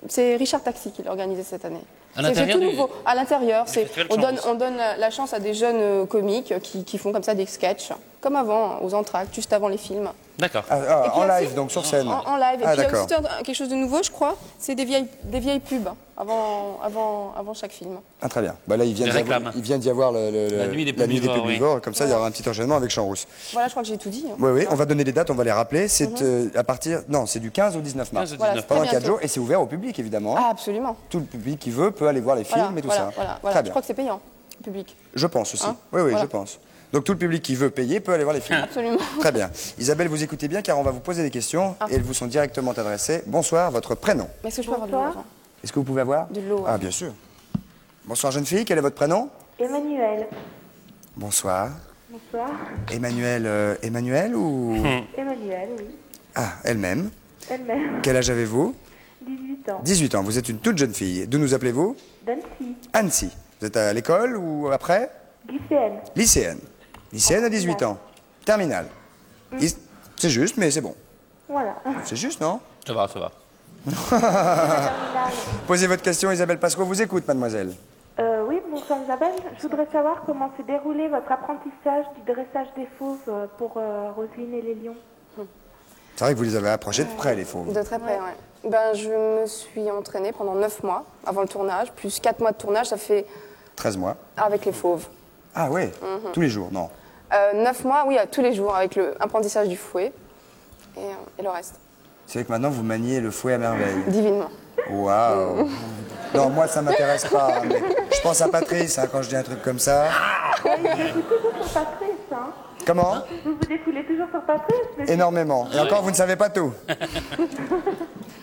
C'est Richard Taxi qui l'a organisé cette année. À C'est l'intérieur tout du- nouveau. À l'intérieur, Festival de on donne, Champs-Rousse. on donne la chance à des jeunes comiques qui font comme ça des sketchs, comme avant, aux entractes, juste avant les films. D'accord. Ah, Et puis en aussi- live, donc sur scène. En live. Et Ah, puis il y a d'accord. aussi quelque chose de nouveau, je crois, c'est des vieilles pubs avant chaque film. Ah, très bien. Bah, là, il vient Des d'y avoir, réclames. il vient d'y avoir La nuit des Pubivores, oui. Pubivores, comme ça il y aura un petit enchaînement avec Champs-Rousse. Voilà, je crois que j'ai tout dit. hein. Oui, oui, on va donner les dates, on va les rappeler. C'est à partir. Non, c'est du 15 au 19 mars. 15 au Voilà, 19. c'est Pendant très 4 bientôt. jours, et c'est ouvert au public évidemment. hein. Ah, absolument. Tout le public qui veut peut aller voir les films Voilà, et tout voilà, ça. voilà. Très Je bien. crois que c'est payant, public. Je pense aussi. Hein Oui, oui, Voilà. je pense. Donc tout le public qui veut payer peut aller voir les films. Absolument. Très bien. Isabelle, vous écoutez bien car on va vous poser des questions et elles vous sont directement adressées. Bonsoir, votre prénom. Est-ce que je peux avoir de l'eau avant Est-ce que vous pouvez avoir De l'eau. Ah, bien sûr. Bonsoir, jeune fille, quel est votre prénom? Emmanuel. Bonsoir. Bonsoir. Emmanuel ou... Emmanuel, oui. Ah, elle-même. Elle-même. Quel âge avez-vous? 18 ans. 18 ans, vous êtes une toute jeune fille. D'où nous appelez-vous? D'Annecy. Annecy. Vous êtes à l'école ou après? Lycéenne. Lycéenne. Lycéenne à 18 ans. Terminale. C'est juste, mais c'est bon. Voilà. C'est juste, non? Ça va, ça va. Posez votre question, Isabelle Pasqua vous écoute, mademoiselle. Oui, bonsoir Isabelle. Je voudrais savoir comment s'est déroulé votre apprentissage du dressage des fauves pour Roselyne et les lions. C'est vrai que vous les avez approchés de près, les fauves. De très près, ouais. Ben, je me suis entraînée pendant 9 mois avant le tournage, plus 4 mois de tournage, ça fait 13 mois. avec les fauves. Ah ouais, tous les jours, non. 9 mois, oui, tous les jours, avec l'apprentissage du fouet et le reste. C'est vrai que maintenant, vous maniez le fouet à merveille. Divinement. Waouh. Non, moi, ça m'intéresse pas. Mais je pense à Patrice, hein, quand je dis un truc comme ça. Vous défoulez toujours sur Patrice, hein. Comment? Vous vous défoulez toujours sur Patrice, mais... Énormément. Et encore, vous ne savez pas tout.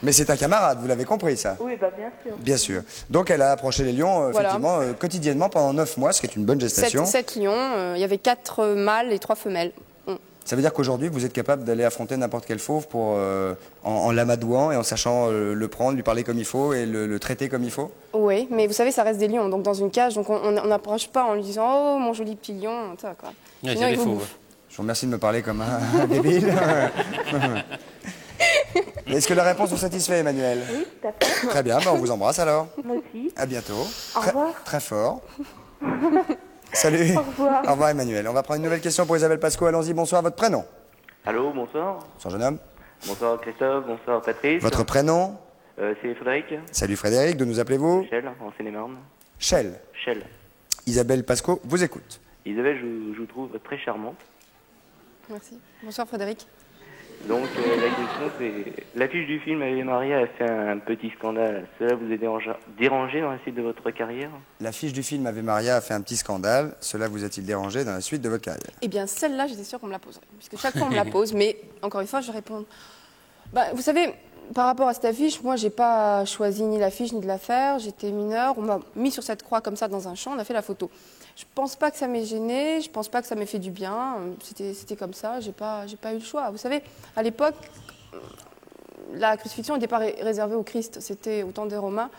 Mais c'est un camarade, vous l'avez compris, ça? Oui, bah bien sûr. Bien sûr. Donc, elle a approché les lions, Voilà. effectivement, quotidiennement pendant 9 mois, ce qui est une bonne gestation. 7 lions, il y avait 4 mâles et 3 femelles. Ça veut dire qu'aujourd'hui, vous êtes capable d'aller affronter n'importe quel fauve pour, en l'amadouant et en sachant le prendre, lui parler comme il faut et le traiter comme il faut? Oui, mais vous savez, ça reste des lions, donc dans une cage, donc on n'approche pas en lui disant « Oh, mon joli petit lion », ça quoi. Ouais, Sinon, c'est il des vous fauves. bouffe. Je vous remercie de me parler comme un débile. Est-ce que la réponse vous satisfait, Emmanuel? Oui, tout à fait. Très bien, ben on vous embrasse alors. Moi aussi. À bientôt. Au revoir. Très fort. Salut. Au revoir. Au revoir, Emmanuel. On va prendre une nouvelle question pour Isabelle Pasco. Allons-y, bonsoir, votre prénom? Allô, bonsoir. Bonsoir, jeune homme. Bonsoir Christophe, bonsoir Patrice. Votre prénom? C'est Frédéric. Salut Frédéric, d'où nous appelez-vous? Chel, en Seine-et-Marne. Chel. Chel. Isabelle Pasco vous écoute. Isabelle, je vous trouve très charmante. Merci. Bonsoir Frédéric. Donc la question c'est, l'affiche du film Ave Maria a fait un petit scandale. Cela vous a dérangé dans la suite de votre carrière? L'affiche du film Ave Maria a fait un petit scandale. Cela vous a-t-il dérangé dans la suite de votre carrière? Eh bien, celle-là, j'étais sûre qu'on me la poserait. Puisque chaque fois, on me la pose. Mais encore une fois, je réponds. Bah, vous savez, par rapport à cette affiche, moi, j'ai pas choisi ni l'affiche ni de la faire. J'étais mineure. On m'a mis sur cette croix comme ça dans un champ. On a fait la photo. Je pense pas que ça m'ait gênée. Je pense pas que ça m'ait fait du bien. C'était comme ça. J'ai pas eu le choix. Vous savez, à l'époque, la crucifixion n'était pas réservée au Christ. C'était au temps des Romains.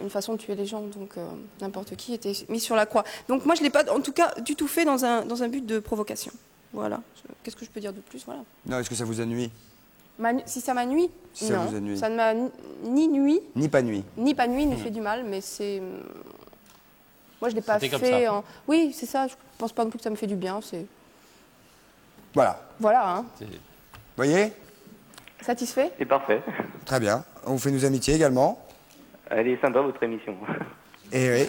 Une façon de tuer les gens, donc n'importe qui était mis sur la croix. Donc moi je ne l'ai pas, en tout cas, du tout fait dans un but de provocation. Voilà. Qu'est-ce que je peux dire de plus? Voilà. Non, est-ce que ça vous a nuit? Si ça m'a nuit? Si ça non, vous a nuit. ça ne m'a ni nuit, Ni pas nuit. ni pas nuit, ni fait du mal, mais c'est... Moi je ne l'ai pas C'était fait... comme ça. Oui, c'est ça, je ne pense pas non plus que ça me fait du bien, c'est... Voilà. Voilà, hein. Vous voyez? Satisfait? C'est parfait. Très bien. On vous fait nos amitiés également. Elle est sympa votre émission. Et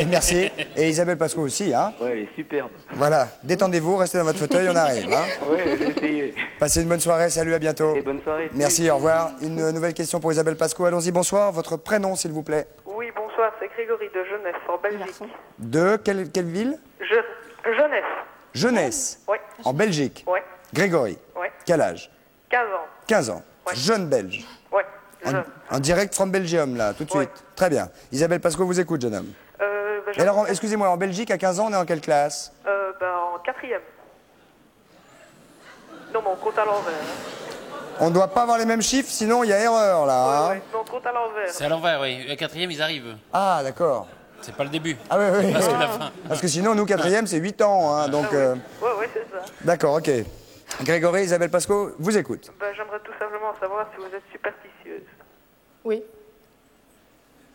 merci. Et Isabelle Pasco aussi, hein. Ouais, elle est superbe. Voilà. Détendez-vous, restez dans votre fauteuil, on arrive. Hein. Ouais, j'ai essayé. Passez une bonne soirée, salut, à bientôt. Et bonne soirée. Merci, au revoir. Une nouvelle question pour Isabelle Pasco. Allons-y, bonsoir. Votre prénom, s'il vous plaît. Oui, bonsoir, c'est Grégory de Jeunesse, en Belgique. De quelle ville? Jeunesse. Jeunesse. Oui. En Belgique. Oui. Grégory. Oui. Quel âge? 15 ans. 15 ans. Ouais. Jeune belge. Oui. En direct from Belgium, là, tout de suite. Très bien. Isabelle Pasco vous écoute, jeune homme. Et alors, excusez-moi, en Belgique, à 15 ans, on est en quelle classe? En 4e. Non, mais on compte à l'envers. On ne doit pas avoir les mêmes chiffres, sinon il y a erreur, là. Hein. Ouais, non, on compte à l'envers. C'est à l'envers, oui. Le quatrième, ils arrivent. Ah, d'accord. C'est pas le début. Ah oui, oui. Parce que la fin. Parce que sinon, nous, 4e, c'est 8 ans. Hein, donc, Ouais, c'est ça. D'accord, ok. Grégory, Isabelle Pasco vous écoute. J'aimerais tout simplement savoir si vous êtes superstitieuse. Oui.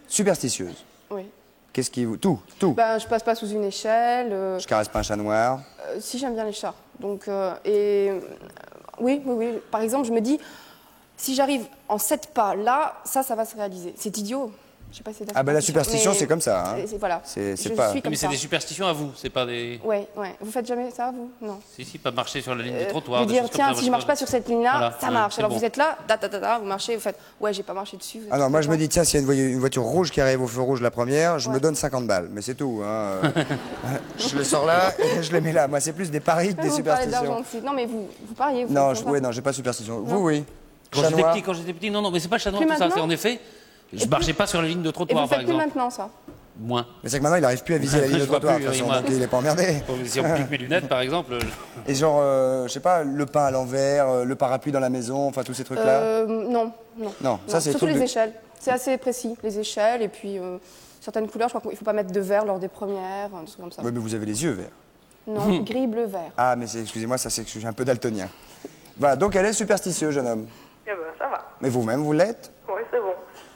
Superstitieuse. Oui. Qu'est-ce qui vous... Tout. Ben, je passe pas sous une échelle. Je caresse pas un chat noir. Si, j'aime bien les chats. Donc, oui. Par exemple, je me dis, si j'arrive en 7 pas là, ça va se réaliser. C'est idiot. Je sais pas si c'est de Ah ben la superstition, c'est comme ça. Hein. Voilà. C'est Je pas... suis comme Mais c'est ça. des superstitions à vous, c'est pas des... Ouais. Vous faites jamais ça, vous? Non. Si, pas marcher sur la ligne du trottoir. Vous des dire, choses comme tiens, ça, si je marche pas sur cette ligne-là, Voilà, ça ouais, marche. c'est Alors bon. vous êtes là, vous marchez, vous faites, ouais, j'ai pas marché dessus. Ah non, moi je me dis, tiens, s'il y a une voiture rouge qui arrive au feu rouge la première, je me donne 50 balles. Mais c'est tout. Hein. Je le sors là et je le mets là. Moi, c'est plus des paris que des Vous parlez superstitions. d'argent aussi. Non, mais vous pariez. Vous Non, faites ça. j'ai pas de superstition. Vous, oui. Quand Chat noir. j'étais petit, non, mais c'est pas le chat noir, Plus tout ça. maintenant C'est en effet, je marchais pas sur la ligne de Et trottoir, vous par faites plus exemple. maintenant, ça? Moins. Mais c'est que maintenant, il arrive plus à viser la ligne de Je vois trottoir. plus, De toute oui, façon, moi. donc il est pas emmerdé. Si on pique mes lunettes, par exemple. Et genre, je sais pas, le pain à l'envers, le parapluie dans la maison, enfin tous ces trucs-là. Non. Non, ça c'est surtout trucs les de- échelles. C'est assez précis, les échelles et puis certaines couleurs. Je crois qu'il ne faut pas mettre de vert lors des premières, un truc comme ça. Oui, mais vous avez les yeux verts. Non, gris, bleu, vert. Ah, mais excusez-moi, ça c'est que je suis un peu daltonien. Voilà, donc elle est superstitieuse, jeune homme. Eh ben, ça va. Mais vous-même, vous l'êtes? Oui, c'est bon.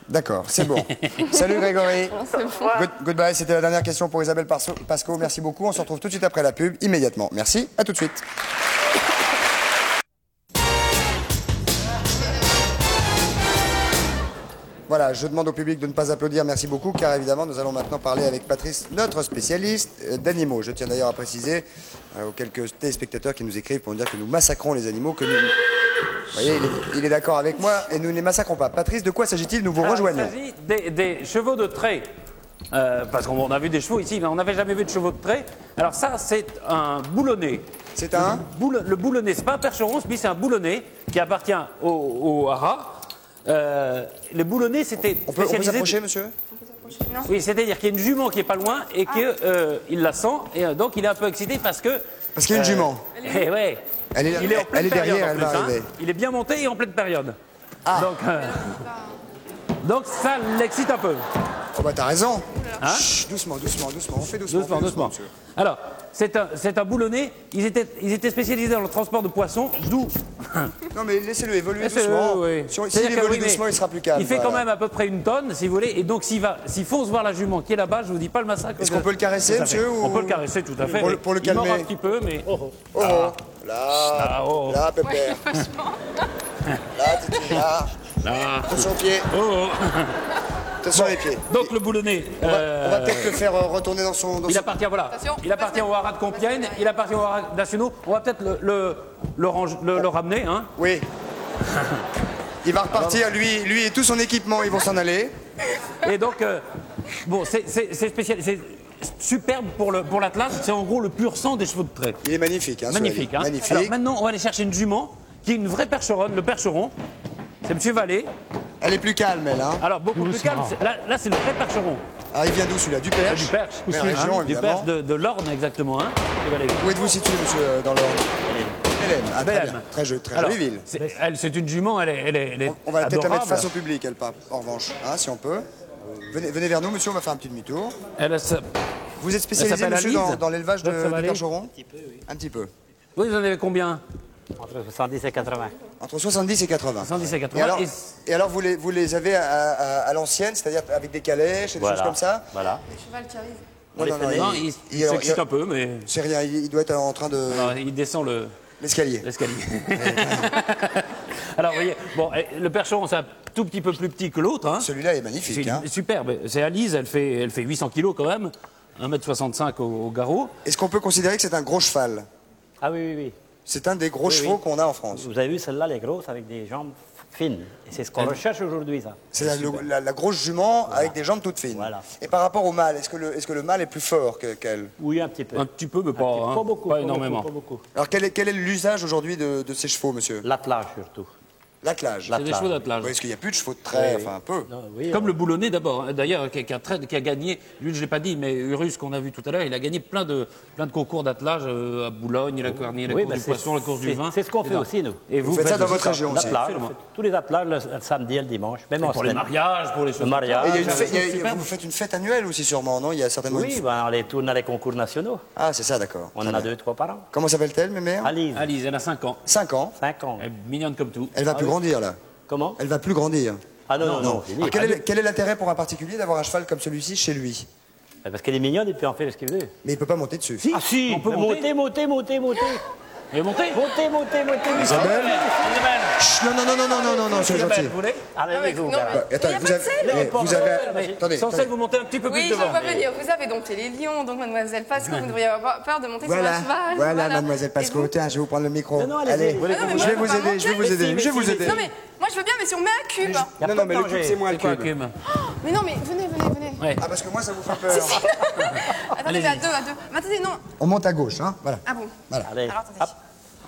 D'accord, c'est bon. Salut Grégory. Au revoir. Goodbye, c'était la dernière question pour Isabelle Pasco. Merci beaucoup. On se retrouve tout de suite après la pub, immédiatement. Merci, à tout de suite. Voilà, je demande au public de ne pas applaudir, merci beaucoup, car évidemment, nous allons maintenant parler avec Patrice, notre spécialiste d'animaux. Je tiens d'ailleurs à préciser aux quelques téléspectateurs qui nous écrivent pour nous dire que nous massacrons les animaux, que nous... Vous voyez, il est d'accord avec moi, et nous ne les massacrons pas. Patrice, de quoi s'agit-il? Nous vous rejoignons. Il s'agit des chevaux de trait. Parce qu'on a vu des chevaux ici, mais on n'avait jamais vu de chevaux de trait. Alors ça, c'est un boulonnet. C'est un Le boulonnet, c'est pas un percheron, mais c'est un boulonnet qui appartient au haras. Le boulonnet, c'était On peut s'approcher, monsieur? Oui, c'est-à-dire qu'il y a une jument qui est pas loin et qu'il la sent, et donc il est un peu excité parce que... Parce qu'il y a une jument. Eh ouais. Elle est, Il est en pleine derrière, période, en elle plus, va hein. arriver. Il est bien monté et en pleine période. Ah. Donc ça l'excite un peu. Oh bah t'as raison. Hein? Chut, doucement, on fait doucement. Doucement. monsieur. Alors, c'est un boulonnet. Ils étaient spécialisés dans le transport de poissons, d'où. Non mais laissez-le évoluer Laissez-le, doucement. oui. S'il C'est-à-dire que évolue oui, mais doucement, il sera plus calme. Il fait quand voilà. même à peu près une tonne, si vous voulez. Et donc, s'il fonce voir la jument qui est là-bas, je vous dis pas le massacre. Est-ce qu'on peut le caresser, que ça fait. monsieur, ou- On peut le caresser, tout à fait. Pour le Il mord calmer. un petit peu, mais. Oh, là, pépère. Là, Titi, là. Attention aux pieds. Attention les pieds. Donc, le boulonnet. On va peut-être le faire retourner dans son... Il appartient, voilà. Il appartient au haras de Compiègne, il appartient au haras nationaux. On va peut-être le ramener, hein. Oui. Il va repartir, lui et tout son équipement, ils vont s'en aller. Et donc, bon, c'est spécial, c'est superbe pour l'Atlas. C'est en gros le pur sang des chevaux de trait. Il est magnifique, hein, Magnifique, hein. Magnifique. Alors maintenant, on va aller chercher une jument qui est une vraie percheronne, le percheron. C'est Monsieur Vallée. Elle est plus calme, elle, hein. Alors, beaucoup plus calme. Là, c'est le vrai percheron. Ah, il vient d'où celui-là? Du Perche? Du Perche. Mais région, Du évidemment. Perche de l'Orne, exactement. Hein. Où êtes-vous situé, monsieur, dans l'Orne? Hélène. Ah, très Belém. bien. Très jolie Alors, ville. c'est une jument, elle est On va peut-être la mettre adorable. face au public, elle, pas, en revanche, hein, si on peut. Venez vers nous, monsieur, on va faire un petit demi-tour. Vous êtes spécialisé, s'appelle monsieur, Alice. dans l'élevage de Ça va aller percherons? Un petit peu. Oui, vous en avez combien? Entre 70 et 80. Entre 70 et 80. 70 et 80. Et alors vous les avez à l'ancienne, c'est-à-dire avec des calèches et des choses comme ça? Voilà. Le cheval qui arrive. Non, il s'excite un peu, mais. C'est rien, il doit être en train de... Non, il descend l'escalier. Alors, vous voyez, bon, le percheron, c'est un tout petit peu plus petit que l'autre. Hein. Celui-là est magnifique. C'est Hein. superbe. C'est Alice, elle fait 800 kilos quand même. 1m65 au garrot. Est-ce qu'on peut considérer que c'est un gros cheval? Ah oui. C'est un des gros chevaux qu'on a en France. Vous avez vu celle-là, les grosses, avec des jambes fines. Et c'est ce qu'on recherche aujourd'hui, ça. C'est la grosse jument avec des jambes toutes fines. Voilà. Et par rapport au mâle, est-ce que le mâle est plus fort qu'elle? Oui, un petit peu. Un petit peu, mais pas, Pas beaucoup. pas énormément. Pas beaucoup. Alors quel est l'usage aujourd'hui de ces chevaux, monsieur? L'attelage, surtout. L'attelage. C'est des chevaux d'attelage. Oui, est-ce qu'il n'y a plus de chevaux de trait, Oui. enfin un peu? Non, oui, Comme le boulonnet d'abord. Hein. D'ailleurs, qui a gagné, lui je ne l'ai pas dit, mais Urus qu'on a vu tout à l'heure, il a gagné plein de concours d'attelage à Boulogne, la Cornier, la Oui, course ben du poisson, la course du vin. C'est ce qu'on fait aussi, nous. Et Vous faites ça dans votre région aussi? L'attelage, Absolument. on fait tous les attelages le samedi et le dimanche. Même en Pour les semaine. mariages, pour les choses. Le mariage. Et il y a une fête- superbe. vous faites une fête annuelle aussi sûrement, non? Il y a certainement Oui, une... ben, on les tourne à les concours nationaux. Ah, c'est ça, d'accord. On Très en a bien. 2-3 par an. Comment s'appelle-t-elle, mes mères? Alice, Alice, elle a 5 ans. 5 ans. 5 ans. Elle est mignonne comme tout. Elle va plus grandir, là. Comment? Elle va plus grandir. Ah non. c'est Alors, dit. quel est l'intérêt pour un particulier d'avoir un cheval comme celui-ci chez lui? Parce qu'elle est mignonne et puis on fait ce qu'il veut. Mais il peut pas monter dessus. Ah si, on peut monter. monter. Et montez. Isabelle? Isabelle. Chut, non, c'est Isabelle, gentil. vous voulez? Allez, vous. Non, mais Attends, il y a vous pas de avez... sel. vous avez... Attendez, Sans celle, vous montez un petit peu Oui, plus je devant. vois venir. Vous avez dompté les lions, donc mademoiselle Pasco, vous devriez avoir peur de monter sur Voilà, un cheval. voilà, mademoiselle Pasco, tiens, je vais vous prendre le micro. Non, allez-y. Allez, Vous voulez Ah non, mais je vais peux vous pas aider, je vais monter. vous aider, je vais vous aider. Non, mais moi je veux bien, mais si on met un cube. Non, mais le cube, c'est moi le C'est quoi un cube. cube? Mais non, mais venez. Ouais. Ah, parce que moi, ça vous fait peur. Attendez, mais à deux. Mais attendez, non. On monte à gauche, hein, voilà. Ah bon. Voilà. Allez. Alors attendez.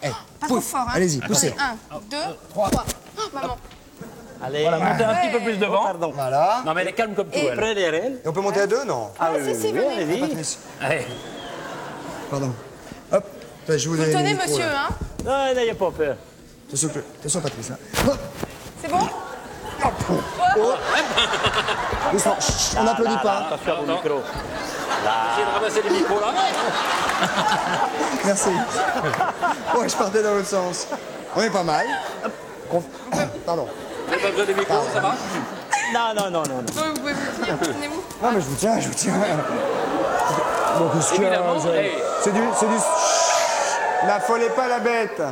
Eh, Pas trop fort, hein. Allez-y, poussez. 1, 2, 3. Oh, maman. Allez. Voilà, montez un petit peu plus devant. Pardon. Voilà. Non, mais elle est calme comme tout, elle. Prenez les rênes. Et on peut monter à deux, non? Ah si, si, venez. allez-y. Patrice, Allez. pardon. Hop, je vous donne le Tenez, micro, monsieur, là. hein. Non, n'ayez pas peur. Attention, Patrice. Hein. Hop, C'est bon? doucement. Chut, on n'applaudit pas. Attention au micro. Essayez de ramasser les micros là. Merci. Ouais, je partais dans l'autre sens. On est pas mal. Pardon. Vous n'avez pas besoin des micros, ça va? Non. Vous pouvez vous tenir, tenez-vous. Non, mais je vous tiens. Bon, qu'est-ce qu'il y a, Évidemment, vous avez- hey. C'est du... N'affolez pas la bête.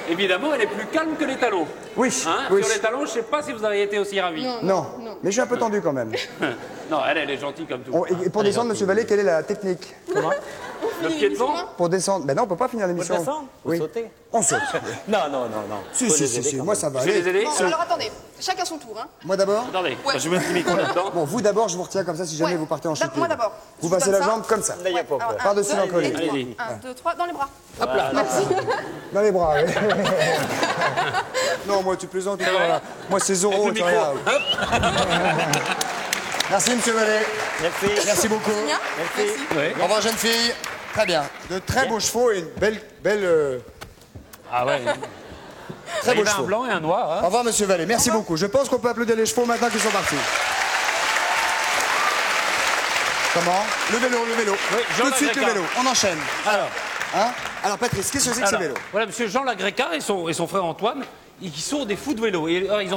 Évidemment, elle est plus calme que les talons. Oui, Hein? oui. Sur les talons, je ne sais pas si vous avez été aussi ravis. Non, mais je suis un peu tendu quand même. Non, elle est gentille comme tout. Et pour descendre, monsieur Vallée, quelle est la technique? Comment? Le pied devant? Pour descendre. Ben non, on peut pas finir l'émission. descendre? Oui. Vous sautez? On saute. Non. Si, moi ça va. Je vais les aider. Bon, alors attendez. Chacun son tour, hein. Moi d'abord? Attendez, Ouais. je mets le micro là-dedans. Bon, vous d'abord, je vous retiens comme ça si jamais Ouais. vous partez en chute. Moi d'abord. Vous Je passez comme la ça. jambe comme ça. N'ayez pas peur. Par-dessus l'encolure. Allez-y. 1, 2, 3, dans les bras. Hop là. Dans les bras, oui. Non, moi tu plaisantes. C'est vrai. Moi c'est Zorro, Avec le tu micro. regardes. Merci, monsieur Vallée. Merci beaucoup. Bien. Merci. Au revoir, jeune fille. Très bien. De très beaux chevaux et une belle Ah ouais. très Il beaux y a un chevaux. blanc et un noir. Au Hein. revoir, monsieur Vallée. Merci beaucoup. Je pense qu'on peut applaudir les chevaux maintenant qu'ils sont partis. Comment? Le vélo, le vélo. Oui, Jean Tout de suite le Lagreca. vélo. On enchaîne. Alors, Hein? Alors Patrice, qu'est-ce que c'est que ce alors, vélo? voilà, monsieur Jean Lagreca et son frère Antoine, qui sont des fous de vélo. Et alors, ils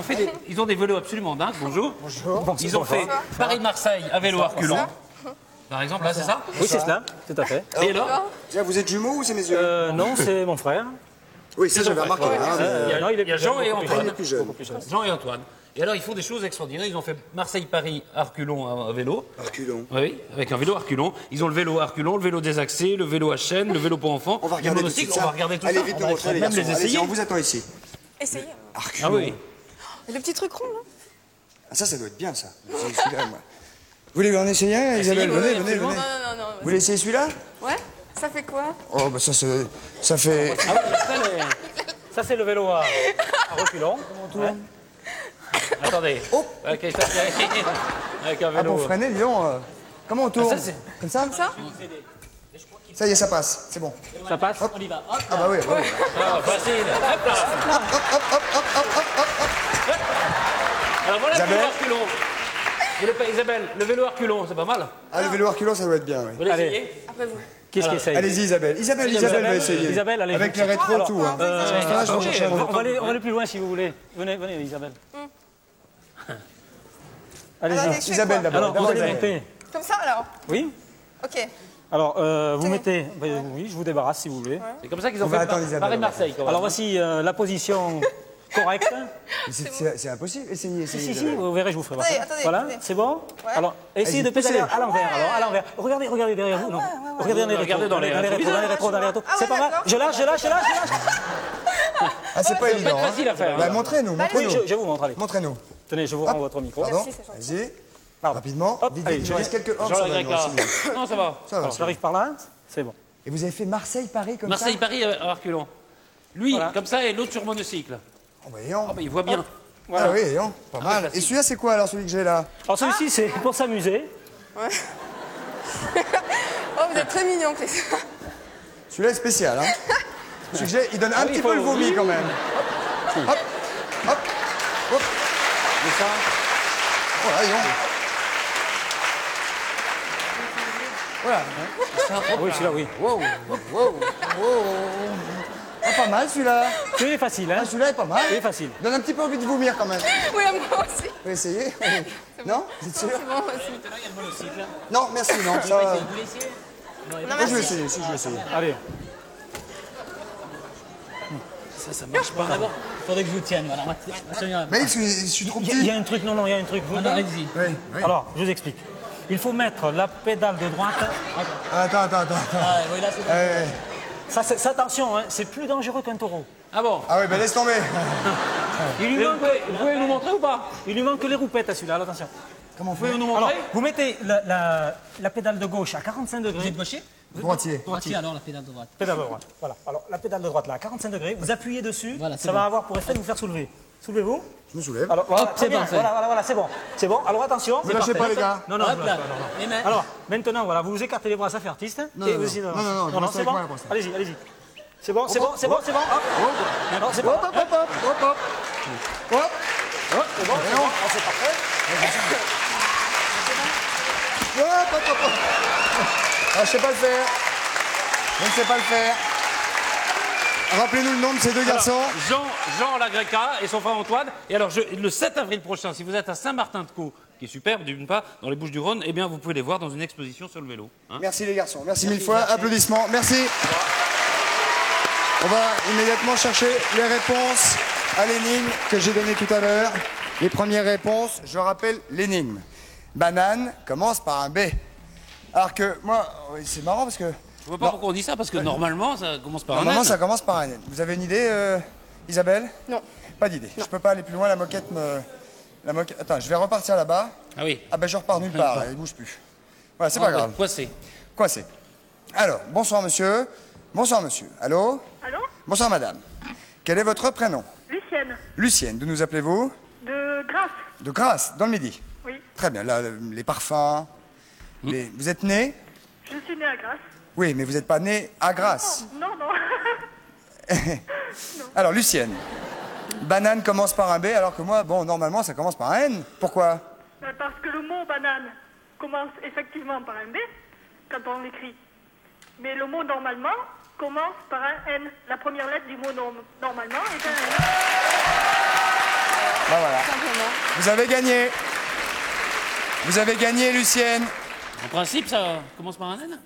ont des vélos absolument dingues. Bonjour. Bonjour. Ils ont fait Paris-Marseille à vélo à reculons. Par exemple, là, c'est ça? Oui, c'est cela, tout à fait. Et alors? Vous êtes jumeaux ou c'est mes yeux? Non, c'est mon frère. Oui, ça j'avais remarqué. hein, mais- Non, Il y a Jean et Antoine. Il est plus jeune. Jean et Antoine. Et alors, ils font des choses extraordinaires. Ils ont fait Marseille-Paris à reculons à vélo. Reculons. Oui, avec un vélo à reculons. Ils ont le vélo à reculons, le vélo désaxé, le vélo à chaîne, le vélo pour enfants. On va regarder tout de suite on ça. va regarder tout Allez ça. vite On nous va montrer les même garçons. les Allez-y, essayer. on vous attend ici. Essayez. Ah oui. Le petit truc rond, là. Ah, ça doit être bien ça. C'est celui-là, moi. Vous voulez en essayer un, Isabelle? Venez, venez, venez. Non. Vous voulez essayer celui-là? Ouais. Ça fait quoi? Oh, bah ça fait. Ah oui, ça, c'est le vélo à reculons. Ouais. Attendez. Oh. Ok, ça, avec un Ah, vélo. pour freiner, dis donc. Comment on tourne? Ah, ça, Comme ça? Comme ça? Ça y est, ça passe. C'est bon. Ça passe? On y va. Hop. Ah, bah oui, bah oui. Ah, facile. Hop là. Alors voilà le Isabelle. vélo à reculons. Vous voulez pas, Isabelle, le vélo à reculons, c'est pas mal. Ah, le vélo à reculons, ça doit être bien, oui. Vous l'essayez? Après vous. Qui est-ce qui essaye? Allez-y, Isabelle. Isabelle va essayer. Isabelle, allez. Avec le rétro, Alors, tout. Hein. euh, Je vais chercher un on autre. va aller plus loin si vous voulez. Venez, Isabelle. Attendez, Allez-y. je fais Isabelle quoi? d'abord. Alors, vous D'abord, allez Isabelle. monter. Comme ça, alors? Oui. Ok. Alors, vous mettez. Oui, je vous débarrasse si vous voulez. C'est comme ça qu'ils ont On va fait attendre Isabelle. Paris-Marseille. quand même. Alors, voici la position correcte. C'est impossible. Essayez, Si, essayez. si, Isabelle. vous verrez, je vous ferai voir. Attendez, Voilà, attendez. c'est bon. Ouais. Alors, essayez de Allez-y, pédaler poussez. à l'envers. Alors, à l'envers. Regardez derrière vous. Non. Regardez dans les Regardez rétros. dans les rétros. Dans les rétros. Ah C'est ouais, pas mal. d'accord. Je lâche. Ah, c'est pas évident. pas facile à faire, Bah, hein. montrez-nous, Oui, montrez-nous. je vous montre. Allez. Montrez-nous. Tenez, je vous rends votre micro. Pardon? Merci, c'est gentil. Vas-y. Pardon. Rapidement. Hop, Vite, allez, vite. je Il reste quelques. Oh, Jean ça va, Lagreca. non, c'est bon. Non, ça va. Ça va. Alors, j'arrive par là. C'est bon. Et vous avez fait Marseille-Paris comme ça? Marseille-Paris à reculons. Lui, Voilà. comme ça, et l'autre sur monocycle. Oh, bah, voyons. Ah, bah, il voit bien. Ah oui, voyons. Pas mal. facile. Et celui-là, c'est quoi alors, celui que j'ai là? Alors, celui-ci, c'est pour s'amuser. Oh, vous êtes très mignon, Christophe. Celui-là est spécial, hein? Celui que j'ai, il donne un oui, petit il faut- peu le vomi quand même. Hop, hop, hop. Et ça, Voilà, voyons. Voilà. Oui, celui-là, oui. Wow, wow, wow. Ah, pas mal celui-là. Celui-là est facile, hein? Ah, celui-là est pas mal. Il est facile. Donne un petit peu envie de vomir quand même. Oui, moi aussi. Vous pouvez essayer? Non? Vous êtes sûr? C'est bon aussi. Non, merci, non. Ça, Vous voulez essayer? Non, moi, je vais merci. essayer, si, je vais essayer. Allez. Ça marche pas. D'abord, il faudrait que je vous tienne. Voilà. On va tenir. Mais je suis trop Il petit. y a un truc, non, il y a un truc. Non, non, allez-y. Oui, oui. Alors, je vous explique. Il faut mettre la pédale de droite. Attends. Ah, oui, là, c'est bon. Ça, attention, hein, c'est plus dangereux qu'un taureau. ah bon. Ah oui, ben laisse tomber. Il lui manque, Vous pouvez nous montrer ou pas? il lui manque les roupettes à celui-là, alors, attention. Comment on Vous pouvez fait? nous Alors, montrer? vous mettez la pédale de gauche à 45 Vous degrés. êtes gaucher? Droitier. Droitier, alors la pédale de droite. Pédale de droite. Voilà. Alors, la pédale de droite là, à 45 degrés, vous appuyez dessus, Voilà, c'est ça va bon. avoir pour effet de vous faire soulever. Soulevez-vous. Je me soulève. Alors, voilà, Hop, très c'est bien. parfait. Voilà, c'est bon. C'est bon. Alors, attention. Vous lâchez pas, les gars. Non, je Hop lâche là. pas, non. Les mains. Alors, maintenant, voilà, vous écartez les bras, ça fait artiste. Non, et non, vous non. essayez de- Non, je reste c'est avec bon. moi, là, pour l'instant. Allez-y. C'est bon, c'est bon. Hop. Non, c'est bon. Hop, hop, hop, hop, hop, hop. Hop. C'est bon, c'est bon. Ah, c'est parfait. Hop, hop, hop, hop. Ah, je sais pas le faire. Je ne sais pas le faire. Rappelez-nous le nom de ces deux garçons. Jean Lagreca et son frère Antoine. Et alors, le 7 avril prochain, si vous êtes à Saint-Martin-de-Caux, qui est superbe, d'une part, dans les Bouches-du-Rhône, eh bien, vous pouvez les voir dans une exposition sur le vélo. hein. Merci les garçons. Merci mille fois. Applaudissements. Merci. On va immédiatement chercher les réponses à l'énigme que j'ai donnée tout à l'heure. Les premières réponses, je rappelle l'énigme. Banane commence par un B. Alors que moi, oui, c'est marrant parce que Je vois pas pourquoi on dit ça, parce que normalement, ça commence par un normalement N. ça commence par un N. Vous avez une idée, Isabelle? Non. Pas d'idée. Je peux pas aller plus loin. La moquette. Attends, je vais repartir là-bas. Ah oui. Ah ben je repars nulle part. Là, il bouge plus. Voilà, c'est pas grave. Quoi c'est? Coincé. Alors, bonsoir monsieur. Bonsoir monsieur. Allô? Allô? Bonsoir madame. Quel est votre prénom? Lucienne, Lucienne. D'où nous appelez-vous? de Grasse. De Grasse, dans le Midi. Oui. Très bien. Là, les parfums. Vous êtes né? Je suis née à Grasse. Oui, mais vous n'êtes pas né à Grasse. Non. Alors, Lucienne. Banane commence par un B, alors que moi, bon, normalement, ça commence par un N. Pourquoi? Parce que le mot banane. commence effectivement par un B quand on l'écrit. Mais le mot normalement commence par un N. La première lettre du mot normalement est un N. Ben voilà. Vous avez gagné. Vous avez gagné, Lucienne. En principe, ça commence par un N.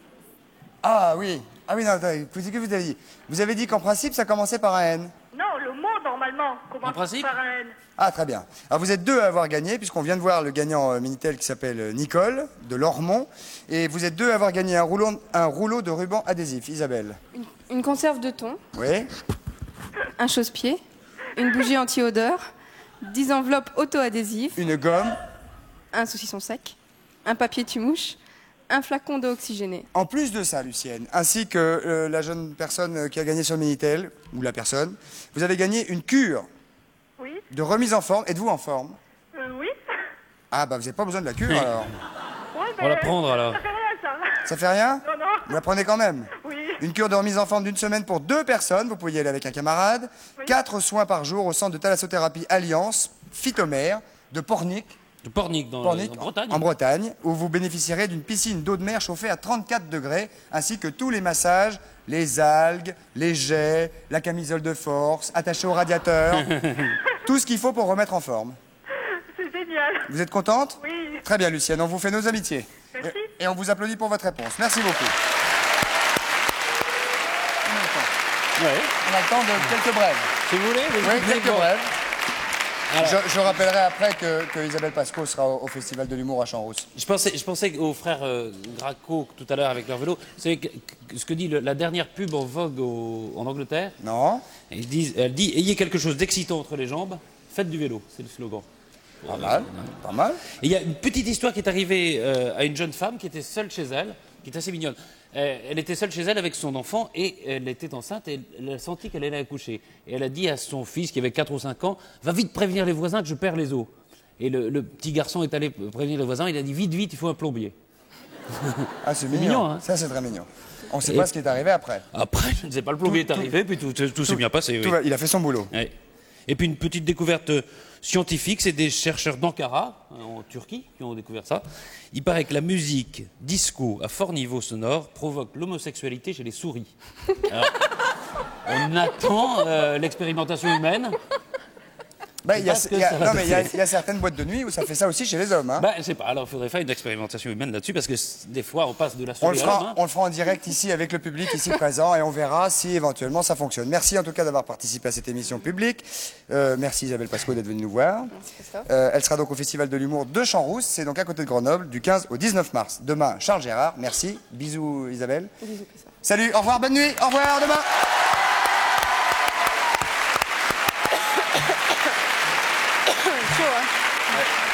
Ah oui. Ah oui, non, attendez, qu'est-ce que vous avez dit? Vous avez dit qu'en principe, ça commençait par un N. Non, le mot normalement commence par un N. Ah, très bien. Alors, vous êtes deux à avoir gagné, puisqu'on vient de voir le gagnant Minitel qui s'appelle Nicole, de Lormont. Et vous êtes deux à avoir gagné un rouleau de ruban adhésif. Isabelle. Une conserve de thon, Oui. un chausse-pied, une bougie anti-odeur, 10 enveloppes auto-adhésives, Une gomme. un saucisson sec, un papier tue-mouche, un flacon d'eau oxygénée. En plus de ça, Lucienne, ainsi que la jeune personne qui a gagné sur le Minitel, ou la personne, vous avez gagné une cure Oui. de remise en forme. Êtes-vous en forme? Oui. Ah, bah vous n'avez pas besoin de la cure alors. Ouais, On va la prendre alors. Ça fait rien, ça. Ça fait rien? Non, non. Vous la prenez quand même? Oui. Une cure de remise en forme d'une semaine pour 2 personnes. Vous pouvez y aller avec un camarade. 4 soins par jour au centre de thalassothérapie Alliance, Phytomère, de Pornic. De Pornic, en Bretagne. En Bretagne, où vous bénéficierez d'une piscine d'eau de mer chauffée à 34 degrés, ainsi que tous les massages, les algues, les jets, la camisole de force, attachée au radiateur, tout ce qu'il faut pour remettre en forme. C'est génial. Vous êtes contente? Oui. Très bien, Lucienne, on vous fait nos amitiés. Merci. Et on vous applaudit pour votre réponse. Merci beaucoup. On a le temps de quelques brèves. Si vous voulez, Oui, quelques brèves. Alors. Je rappellerai après que Isabelle Pasco sera au Festival de l'humour à Champs-Rousse. Je pensais aux frères Graco tout à l'heure avec leur vélo. Vous savez ce que dit la dernière pub en vogue en Angleterre? Non. Elle dit ayez quelque chose d'excitant entre les jambes, faites du vélo. C'est le slogan. Pas mal, pas mal. Et il y a une petite histoire qui est arrivée à une jeune femme qui était seule chez elle, qui est assez mignonne. Elle était seule chez elle avec son enfant et elle était enceinte et elle a senti qu'elle allait accoucher. Et elle a dit à son fils qui avait 4 ou 5 ans, va vite prévenir les voisins que je perds les os. Et le petit garçon est allé prévenir les voisins, il a dit vite, vite, il faut un plombier. Ah, c'est mignon, hein. Ça, c'est très mignon. On ne sait pas ce qui est arrivé après. Après, je ne sais pas, le plombier est arrivé, puis tout s'est bien passé. Oui. Il a fait son boulot. Ouais. Et puis une petite découverte scientifique, c'est des chercheurs d'Ankara, en Turquie, qui ont découvert ça. Il paraît que la musique disco à fort niveau sonore provoque l'homosexualité chez les souris. Alors, on attend l'expérimentation humaine. Ben, il y a certaines boîtes de nuit où ça fait ça aussi chez les hommes. Hein. Ben, je sais pas, alors il faudrait faire une expérimentation humaine là-dessus, parce que des fois on passe de la souris à l'homme. Hein. On le fera en direct ici avec le public ici présent et on verra si éventuellement ça fonctionne. Merci en tout cas d'avoir participé à cette émission publique. Merci Isabelle Pasco d'être venue nous voir. Elle sera donc au Festival de l'humour de Champs-Rousse, c'est donc à côté de Grenoble, du 15 au 19 mars. Demain, Charles Gérard, merci. Bisous Isabelle. Bisous. Salut, au revoir, bonne nuit, au revoir, demain. Chaud, hein. Ouais.